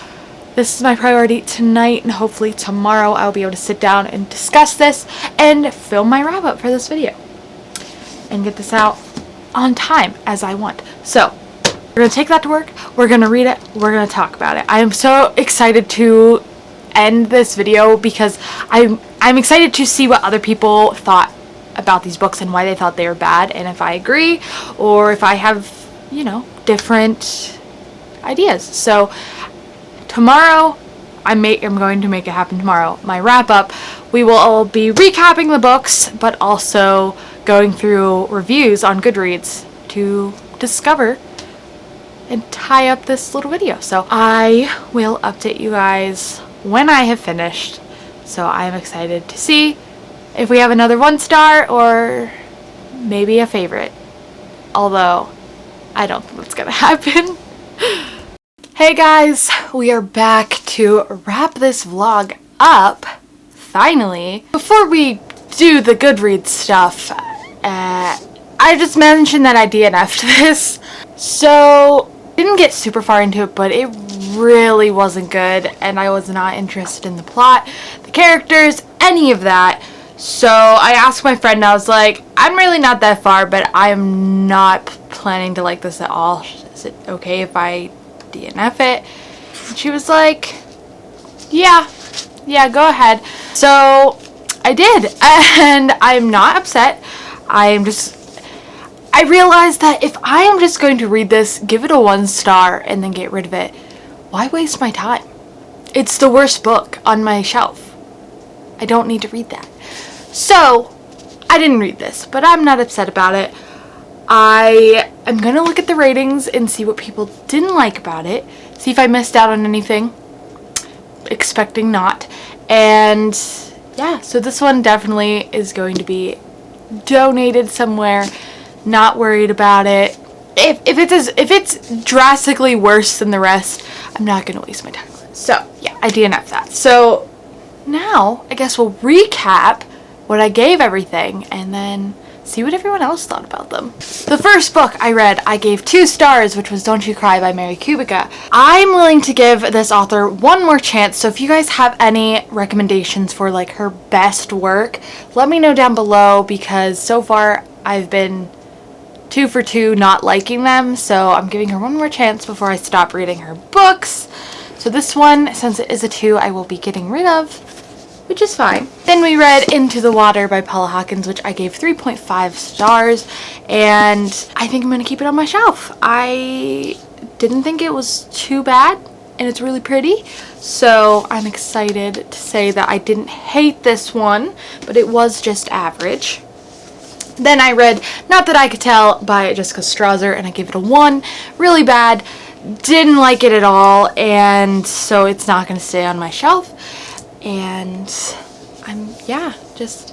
this is my priority tonight, and hopefully tomorrow I'll be able to sit down and discuss this and film my wrap-up for this video and get this out on time as I want. So we're going to take that to work, we're going to read it, we're going to talk about it. I am so excited to end this video because I'm excited to see what other people thought about these books and why they thought they were bad, and if I agree or if I have, you know, different ideas. So tomorrow I'm going to make it happen tomorrow. My wrap up, we will all be recapping the books, but also going through reviews on Goodreads to discover and tie up this little video. So I will update you guys when I have finished. So I'm excited to see if we have another 1-star or maybe a favorite. Although I don't think that's gonna happen. Hey guys, we are back to wrap this vlog up, finally. Before we do the Goodreads stuff, I just mentioned that I DNF'd this. So, didn't get super far into it, but it really wasn't good, and I was not interested in the plot, the characters, any of that. So I asked my friend, and I was like, I'm really not that far, but I'm not planning to like this at all. Is it okay if I DNF it? And she was like, yeah, go ahead. So I did, and I'm not upset. I realized that if I am just going to read this, give it a 1-star, and then get rid of it, why waste my time? It's the worst book on my shelf. I don't need to read that. So, I didn't read this, but I'm not upset about it. I am going to look at the ratings and see what people didn't like about it. See if I missed out on anything. Expecting not. And yeah, so this one definitely is going to be donated somewhere. Not worried about it. If it's drastically worse than the rest, I'm not going to waste my time on it. So, yeah, I DNF'd that. So, now, I guess we'll recap what I gave everything, and then see what everyone else thought about them. The first book I read, I gave 2 stars, which was Don't You Cry by Mary Kubica. I'm willing to give this author one more chance, so if you guys have any recommendations for like her best work, let me know down below, because so far I've been 2 for 2 not liking them, so I'm giving her one more chance before I stop reading her books. So this one, since it is a 2, I will be getting rid of, which is fine. Then we read Into the Water by Paula Hawkins, which I gave 3.5 stars, and I think I'm gonna keep it on my shelf. I didn't think it was too bad, and it's really pretty, so I'm excited to say that I didn't hate this one, but it was just average. Then I read Not That I Could Tell by Jessica Strasser, and I gave it a 1. Really bad, didn't like it at all, and so it's not gonna stay on my shelf. And I'm, just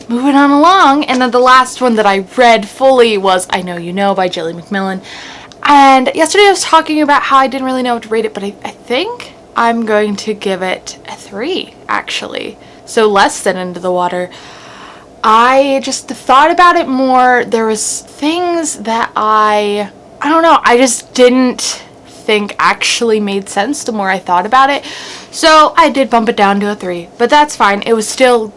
moving on along. And then the last one that I read fully was I Know You Know by Jilly McMillan. And yesterday I was talking about how I didn't really know what to rate it, but I think I'm going to give it a 3, actually. So less than Into the Water. I just thought about it more. There was things that I don't know, I just didn't think actually made sense the more I thought about it. So I did bump it down to a 3, but that's fine. It was still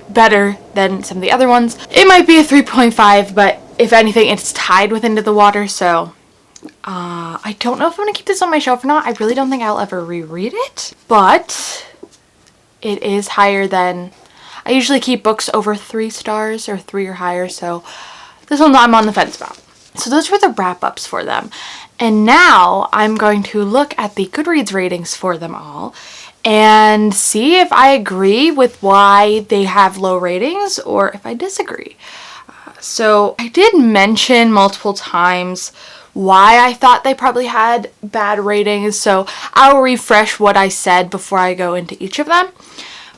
better than some of the other ones. It might be a 3.5, but if anything, it's tied with Into the Water, so I don't know if I'm gonna keep this on my shelf or not. I really don't think I'll ever reread it, but it is higher than, I usually keep books over 3 stars or 3 or higher, so this one I'm on the fence about. So those were the wrap-ups for them. And now I'm going to look at the Goodreads ratings for them all and see if I agree with why they have low ratings or if I disagree. So I did mention multiple times why I thought they probably had bad ratings, so I'll refresh what I said before I go into each of them.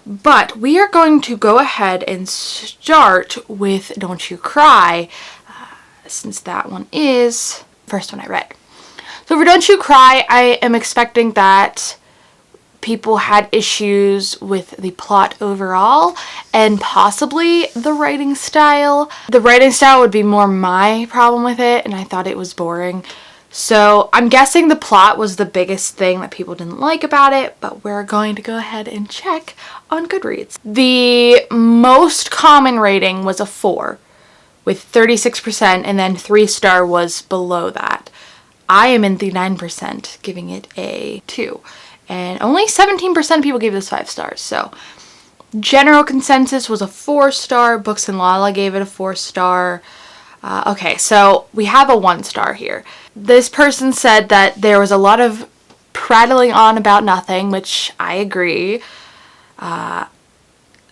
But we are going to go ahead and start with Don't You Cry, since that one is the first one I read. So for Don't You Cry, I am expecting that people had issues with the plot overall and possibly the writing style. The writing style would be more my problem with it, and I thought it was boring. So I'm guessing the plot was the biggest thing that people didn't like about it, but we're going to go ahead and check on Goodreads. The most common rating was a 4 with 36%, and then 3-star was below that. I am in the 9%, giving it a 2. And only 17% of people gave this 5 stars, so general consensus was a 4-star. Books and Lala gave it a 4-star. Okay, so we have a 1-star here. This person said that there was a lot of prattling on about nothing, which I agree.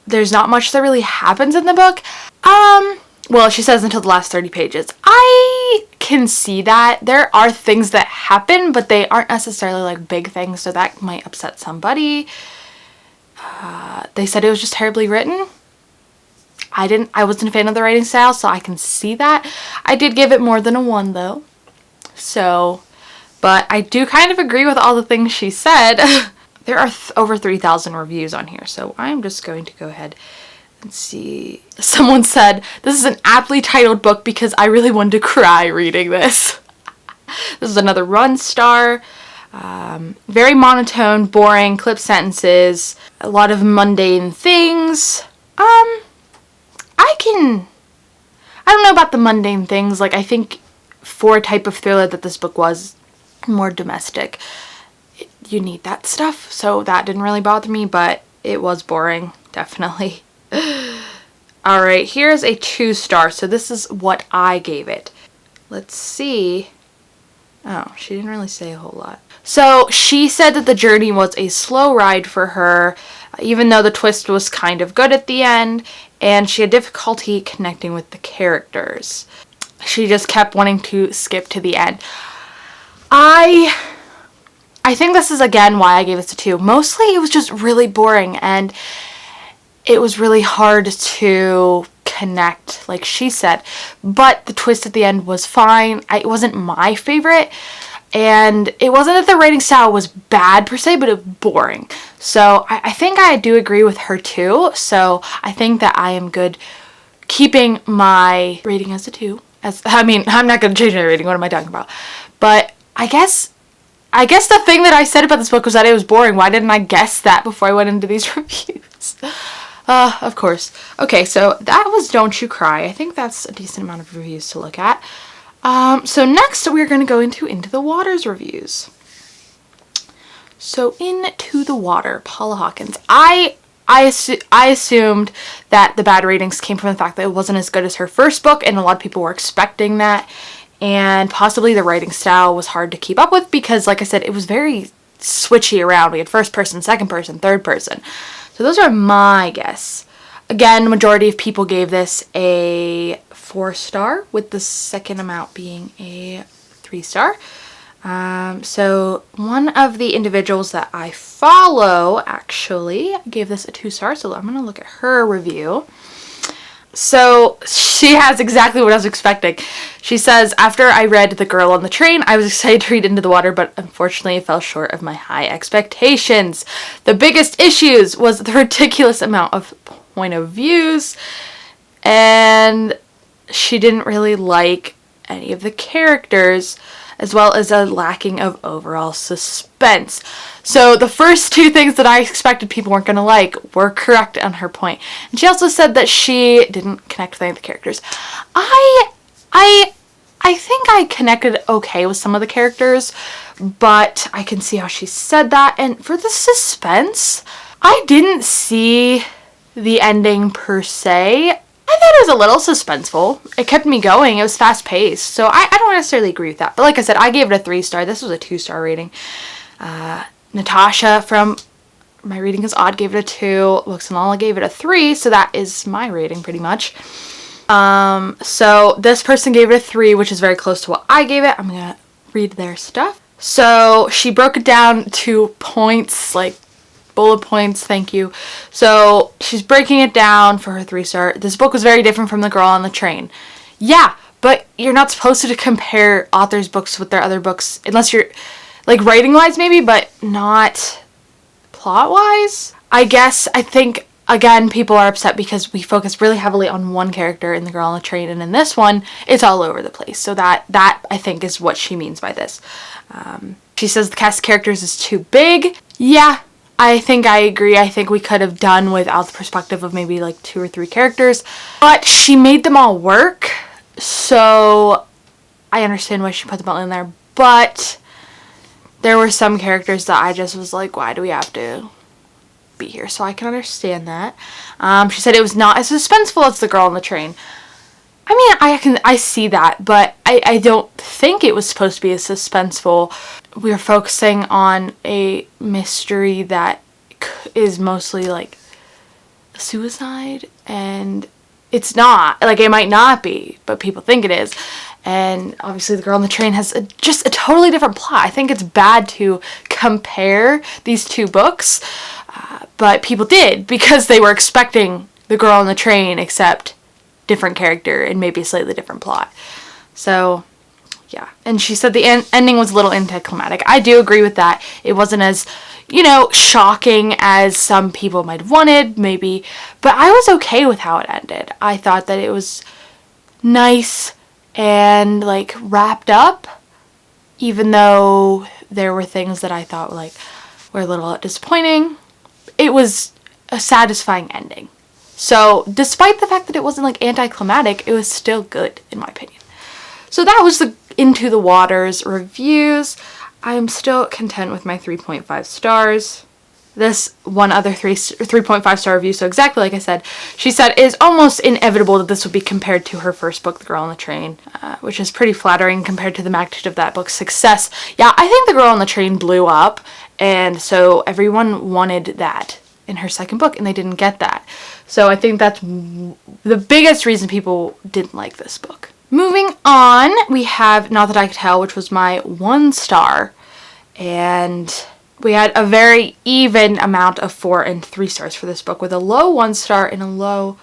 There's not much that really happens in the book. Well, she says until the last 30 pages. I can see that. There are things that happen, but they aren't necessarily like big things, so that might upset somebody. They said it was just terribly written. I wasn't a fan of the writing style, so I can see that. I did give it more than a 1 though. So, but I do kind of agree with all the things she said. There are over 3,000 reviews on here, so I'm just going to go ahead and see. Someone said, this is an aptly titled book because I really wanted to cry reading this. This is another 1 star. Very monotone, boring, clip sentences, a lot of mundane things. I don't know about the mundane things. Like, I think for a type of thriller that this book was, more domestic, you need that stuff, so that didn't really bother me, but it was boring, definitely. Alright, here's a 2 star, so this is what I gave it. Let's see. Oh, she didn't really say a whole lot. So she said that the journey was a slow ride for her, even though the twist was kind of good at the end, and she had difficulty connecting with the characters. She just kept wanting to skip to the end. I think this is again why I gave this a 2. Mostly it was just really boring, and it was really hard to connect, like she said, but the twist at the end was fine. It wasn't my favorite, and it wasn't that the writing style was bad per se, but it was boring. So I think I do agree with her too, so I think that I am good keeping my rating as a 2. I'm not going to change my rating, what am I talking about? But I guess the thing that I said about this book was that it was boring. Why didn't I guess that before I went into these reviews? Of course. Okay, so that was Don't You Cry. I think that's a decent amount of reviews to look at. So next we're going to go into the Waters reviews. So Into the Water, Paula Hawkins. I assumed that the bad ratings came from the fact that it wasn't as good as her first book, and a lot of people were expecting that. And possibly the writing style was hard to keep up with because, like I said, it was very switchy around. We had first person, second person, third person. So those are my guess. Again, majority of people gave this a 4 star, with the second amount being a 3 star. So one of the individuals that I follow actually gave this a 2 star, so I'm going to look at her review. So she has exactly what I was expecting. She says, after I read The Girl on the Train, I was excited to read Into the Water, but unfortunately it fell short of my high expectations. The biggest issues was the ridiculous amount of point of views, and she didn't really like any of the characters, as well as a lacking of overall suspense. So the first 2 things that I expected people weren't going to like were correct on her point. And she also said that she didn't connect with any of the characters. I think I connected okay with some of the characters, but I can see how she said that. And for the suspense, I didn't see the ending per se. I thought it was a little suspenseful. It kept me going. It was fast paced. So I don't necessarily agree with that. But like I said, I gave it a 3 star. This was a 2 star rating. Natasha from My Reading is Odd gave it a 2. Books and Lala gave it a 3. So that is my rating pretty much. So this person gave it a 3, which is very close to what I gave it. I'm going to read their stuff. So she broke it down to points, like bullet points, thank you. So she's breaking it down for her 3 star. This book was very different from The Girl on the Train. Yeah, but you're not supposed to compare authors' books with their other books, unless you're, like, writing-wise maybe, but not plot-wise. I think, again, people are upset because we focus really heavily on one character in The Girl on the Train, and in this one, it's all over the place. So that I think, is what she means by this. She says the cast of characters is too big. Yeah, I think I agree. I think we could have done without the perspective of maybe like 2 or 3 characters, but she made them all work, so I understand why she put them all in there. But there were some characters that I just was like, why do we have to be here? So I can understand that. She said it was not as suspenseful as The Girl on the Train. I mean, I see that, but I don't think it was supposed to be as suspenseful. we're focusing on a mystery that is mostly like suicide, and it's not. Like, it might not be, but people think it is. And obviously The Girl on the Train has just a totally different plot. I think it's bad to compare these two books, but people did because they were expecting The Girl on the Train, except different character and maybe a slightly different plot. So yeah. And she said the ending was a little anticlimactic. I do agree with that. It wasn't as, shocking as some people might have wanted, maybe. But I was okay with how it ended. I thought that it was nice and, like, wrapped up. Even though there were things that I thought, like, were a little disappointing. It was a satisfying ending. So, despite the fact that it wasn't, like, anticlimactic, it was still good, in my opinion. So that was the Into the Waters reviews. I am still content with my 3.5 stars. This one other 3.5 star review, so exactly like I said, she said it is almost inevitable that this would be compared to her first book, The Girl on the Train, which is pretty flattering compared to the magnitude of that book's success. Yeah, I think The Girl on the Train blew up, and so everyone wanted that in her second book, and they didn't get that. So I think that's the biggest reason people didn't like this book. Moving on, we have Not That I Could Tell, which was my 1 star, and we had a very even amount of 4 and 3 stars for this book, with a low 1 star and a low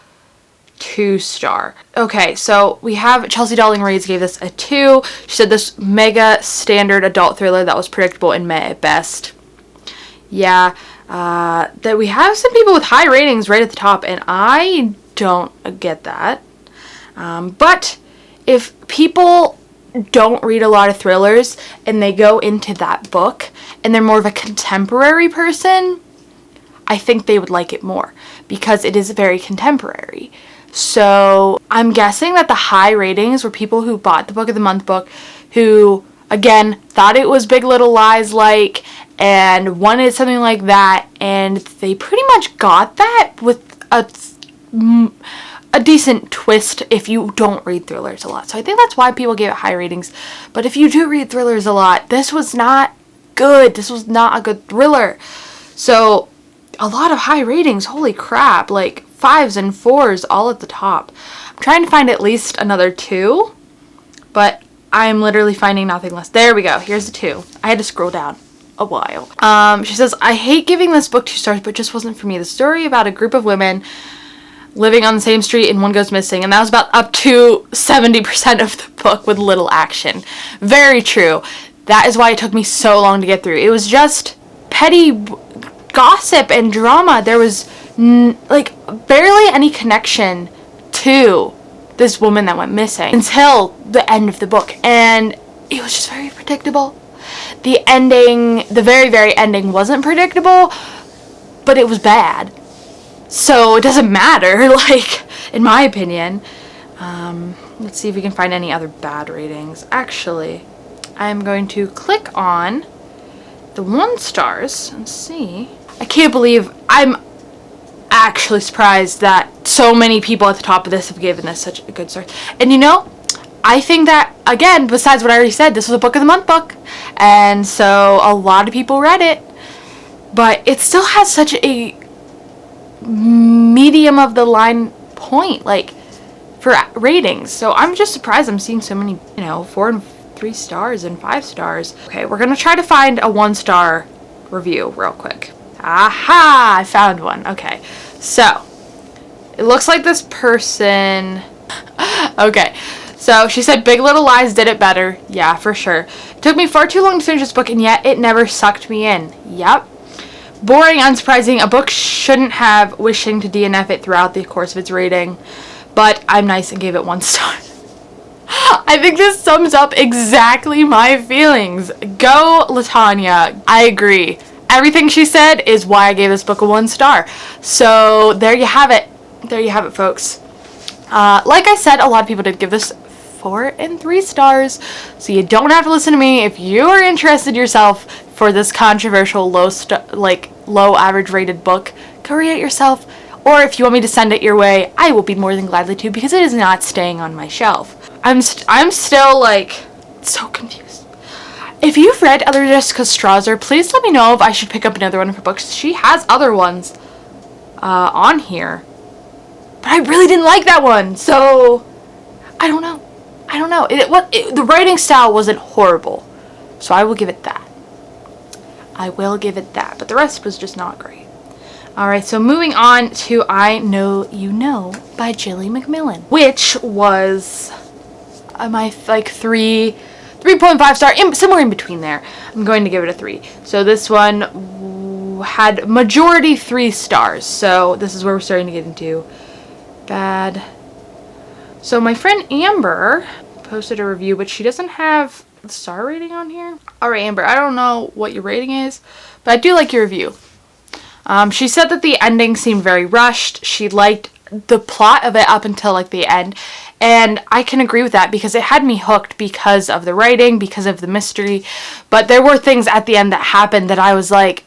2 star. Okay, so we have Chelsea Darling Reads gave this a 2. She said this mega standard adult thriller that was predictable and meh at best. Yeah, that we have some people with high ratings right at the top, and I don't get that. But if people don't read a lot of thrillers and they go into that book and they're more of a contemporary person, I think they would like it more because it is very contemporary. So I'm guessing that the high ratings were people who bought the Book of the Month book, who, again, thought it was Big Little Lies-like and wanted something like that, and they pretty much got that with a decent twist if you don't read thrillers a lot. So I think that's why people gave it high ratings. But if you do read thrillers a lot, this was not good. This was not a good thriller. So a lot of high ratings. Holy crap. Like 5s and 4s all at the top. I'm trying to find at least another 2. But I'm literally finding nothing less. There we go. Here's the 2. I had to scroll down a while. She says, I hate giving this book 2 stars, but it just wasn't for me. The story about a group of women living on the same street and one goes missing, and that was about up to 70% of the book with little action. Very true. That is why it took me so long to get through. It was just petty gossip and drama. There was like barely any connection to this woman that went missing until the end of the book, and it was just very predictable. The ending, the very, very ending wasn't predictable, but it was bad. So it doesn't matter, like, in my opinion. Let's see if we can find any other bad ratings. Actually, I'm going to click on the 1 stars and see. I can't believe, I'm actually surprised that so many people at the top of this have given this such a good start. And I think that, again, besides what I already said, this was a Book of the Month book. And so a lot of people read it. But it still has such a medium of the line point, like, for ratings. So I'm just surprised I'm seeing so many, 4 and 3 stars and 5 stars. Okay, we're gonna try to find a 1 star review real quick. Aha! I found one. Okay, so it looks like this person. Okay, so she said Big Little Lies did it better. Yeah, for sure. It took me far too long to finish this book, and yet it never sucked me in. Yep. Boring, unsurprising. A book shouldn't have wishing to DNF it throughout the course of its rating, but I'm nice and gave it 1 star. I think this sums up exactly my feelings. Go, LaTanya. I agree. Everything she said is why I gave this book a 1 star. So there you have it. There you have it, folks. Like I said, a lot of people did give this 4 and 3 stars, so you don't have to listen to me if you are interested yourself for this controversial low average rated book. Go read it yourself, or if you want me to send it your way, I will be more than gladly to, because it is not staying on my shelf. I'm still like so confused. If you've read other Jessica Strasser, please let me know if I should pick up another one of her books. She has other ones on here. But I really didn't like that one, so I don't know. The writing style wasn't horrible, so I will give it that. But the rest was just not great. Alright, so moving on to I Know You Know by Jilly McMillan, which was my 3.5 star, somewhere in between there. I'm going to give it a 3. So this one had majority 3 stars, so this is where we're starting to get into bad. So my friend Amber posted a review, but she doesn't have the star rating on here. Alright, Amber, I don't know what your rating is, but I do like your review. She said that the ending seemed very rushed. She liked the plot of it up until like the end, and I can agree with that because it had me hooked because of the writing, because of the mystery, but there were things at the end that happened that I was like,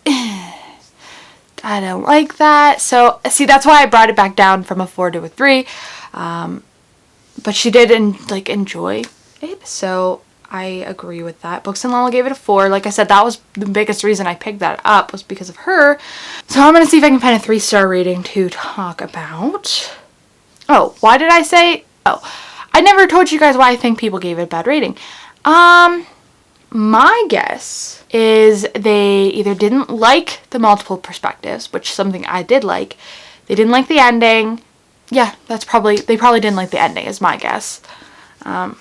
I don't like that. So see, that's why I brought it back down from a 4 to a 3. But she did enjoy it, so I agree with that. Books and Lala gave it a 4. Like I said, that was the biggest reason I picked that up, was because of her. So I'm going to see if I can find a 3-star rating to talk about. Oh, why did I say? Oh, I never told you guys why I think people gave it a bad rating. My guess is they either didn't like the multiple perspectives, which is something I did like. They didn't like the ending. Yeah, they probably didn't like the ending is my guess.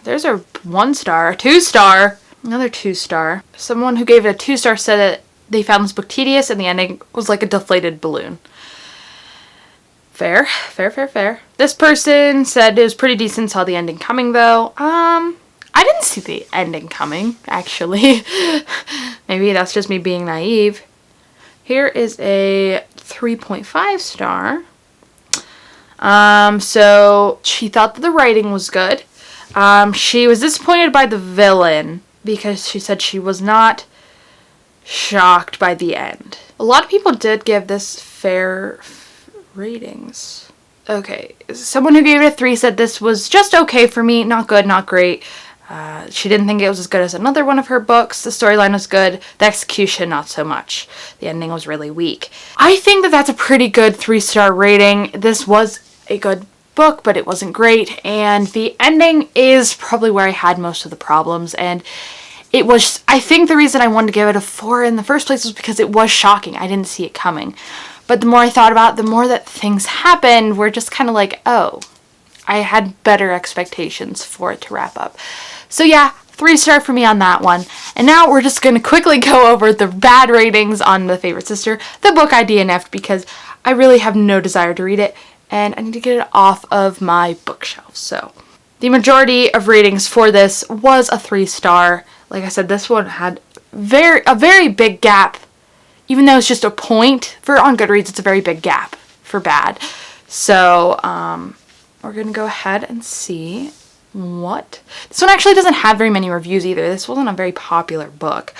There's a 1-star, 2-star, another 2-star. Someone who gave it a 2-star said that they found this book tedious and the ending was like a deflated balloon. Fair. This person said it was pretty decent, saw the ending coming though. I didn't see the ending coming, actually. Maybe that's just me being naive. Here is a 3.5 star. So she thought that the writing was good. She was disappointed by the villain because she said she was not shocked by the end. A lot of people did give this fair ratings. Okay, someone who gave it a 3 said this was just okay for me, not good, not great. She didn't think it was as good as another one of her books. The storyline was good. The execution, not so much. The ending was really weak. I think that that's a pretty good 3-star rating. This was a good book, but it wasn't great. And the ending is probably where I had most of the problems. And it was, I think the reason I wanted to give it a 4 in the first place was because it was shocking. I didn't see it coming. But the more I thought about it, the more that things happened, we're just kind of like, oh, I had better expectations for it to wrap up. So yeah, 3-star for me on that one. And now we're just going to quickly go over the bad ratings on The Favorite Sister, the book I DNF'd because I really have no desire to read it and I need to get it off of my bookshelf. So the majority of ratings for this was a 3-star. Like I said, this one had a very big gap. Even though it's just a point on Goodreads, it's a very big gap for bad. So we're going to go ahead and see what. This one actually doesn't have very many reviews either. This wasn't a very popular book.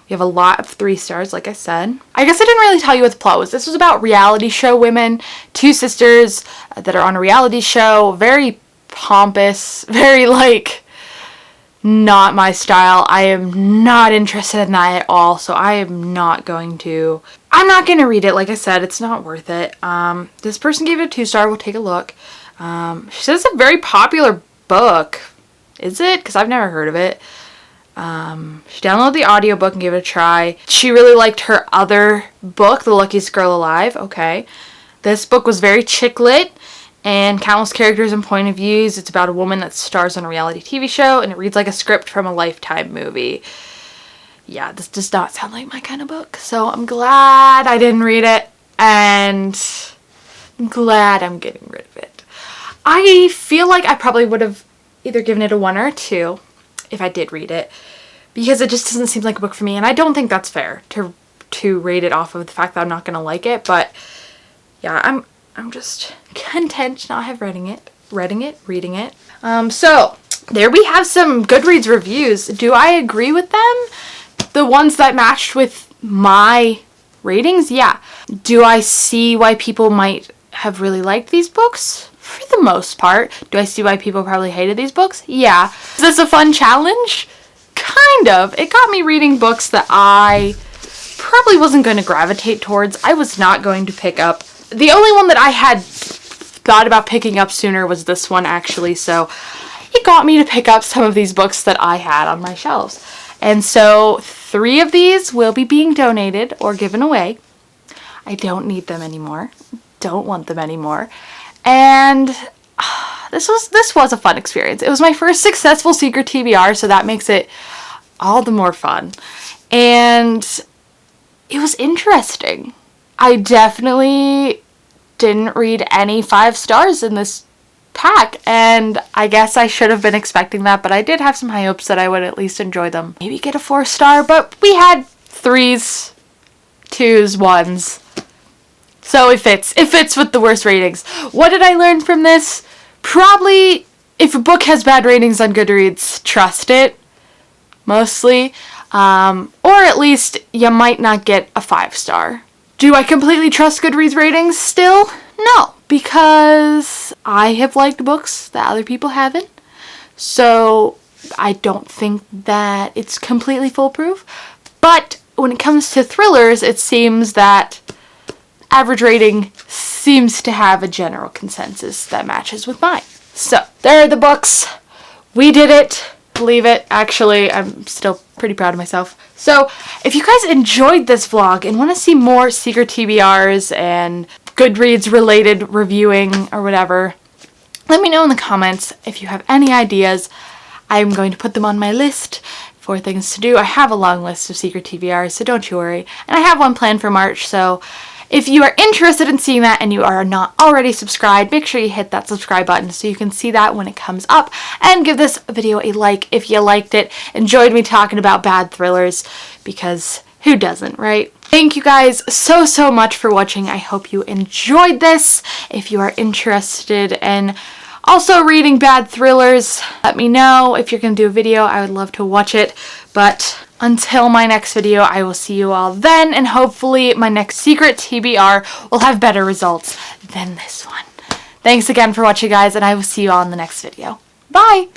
We have a lot of 3 stars, like I said. I guess I didn't really tell you what the plot was. This was about reality show women, 2 sisters that are on a reality show. Very pompous, very not my style. I am not interested in that at all, so I'm not going to read it. Like I said, it's not worth it. This person gave it a 2-star. We'll take a look. She says it's a very popular book. Is it? Because I've never heard of it. She downloaded the audiobook and gave it a try. She really liked her other book, The Luckiest Girl Alive. Okay. This book was very chick lit and countless characters and point of views. It's about a woman that stars on a reality TV show and it reads like a script from a Lifetime movie. Yeah, this does not sound like my kind of book. So I'm glad I didn't read it and I'm glad I'm getting rid of it. I feel like I probably would have either given it a 1 or a 2 if I did read it, because it just doesn't seem like a book for me, and I don't think that's fair to rate it off of the fact that I'm not going to like it. But yeah, I'm just content not have reading it. So there we have some Goodreads reviews. Do I agree with them? The ones that matched with my ratings? Yeah. Do I see why people might have really liked these books? For the most part. Do I see why people probably hated these books? Yeah. Is this a fun challenge? kind of. It got me reading books that I probably wasn't going to gravitate towards. I was not going to pick up. The only one that I had thought about picking up sooner was this one, actually. So it got me to pick up some of these books that I had on my shelves. And so 3 of these will be being donated or given away. I don't need them anymore. Don't want them anymore. And this was a fun experience. It was my first successful secret TBR, so that makes it all the more fun. And it was interesting. I definitely didn't read any 5 stars in this pack, and I guess I should have been expecting that, but I did have some high hopes that I would at least enjoy them. Maybe get a 4-star, but we had 3s, 2s, 1s. So it fits. It fits with the worst ratings. What did I learn from this? Probably, if a book has bad ratings on Goodreads, trust it. Mostly. Or at least you might not get a 5-star. Do I completely trust Goodreads ratings still? No, because I have liked books that other people haven't. So I don't think that it's completely foolproof. But when it comes to thrillers, it seems that average rating seems to have a general consensus that matches with mine. So there are the books. We did it. Believe it. Actually, I'm still pretty proud of myself. So if you guys enjoyed this vlog and want to see more secret TBRs and Goodreads related reviewing or whatever, let me know in the comments if you have any ideas. I'm going to put them on my list for things to do. I have a long list of secret TBRs, so don't you worry. And I have one planned for March, so if you are interested in seeing that and you are not already subscribed, make sure you hit that subscribe button so you can see that when it comes up, and give this video a like if you liked it, enjoyed me talking about bad thrillers, because who doesn't, right? Thank you guys so much for watching. I hope you enjoyed this. If you are interested in also reading bad thrillers, let me know. If you're going to do a video, I would love to watch it. But until my next video, I will see you all then, and hopefully my next secret TBR will have better results than this one. Thanks again for watching, guys, and I will see you all in the next video. Bye!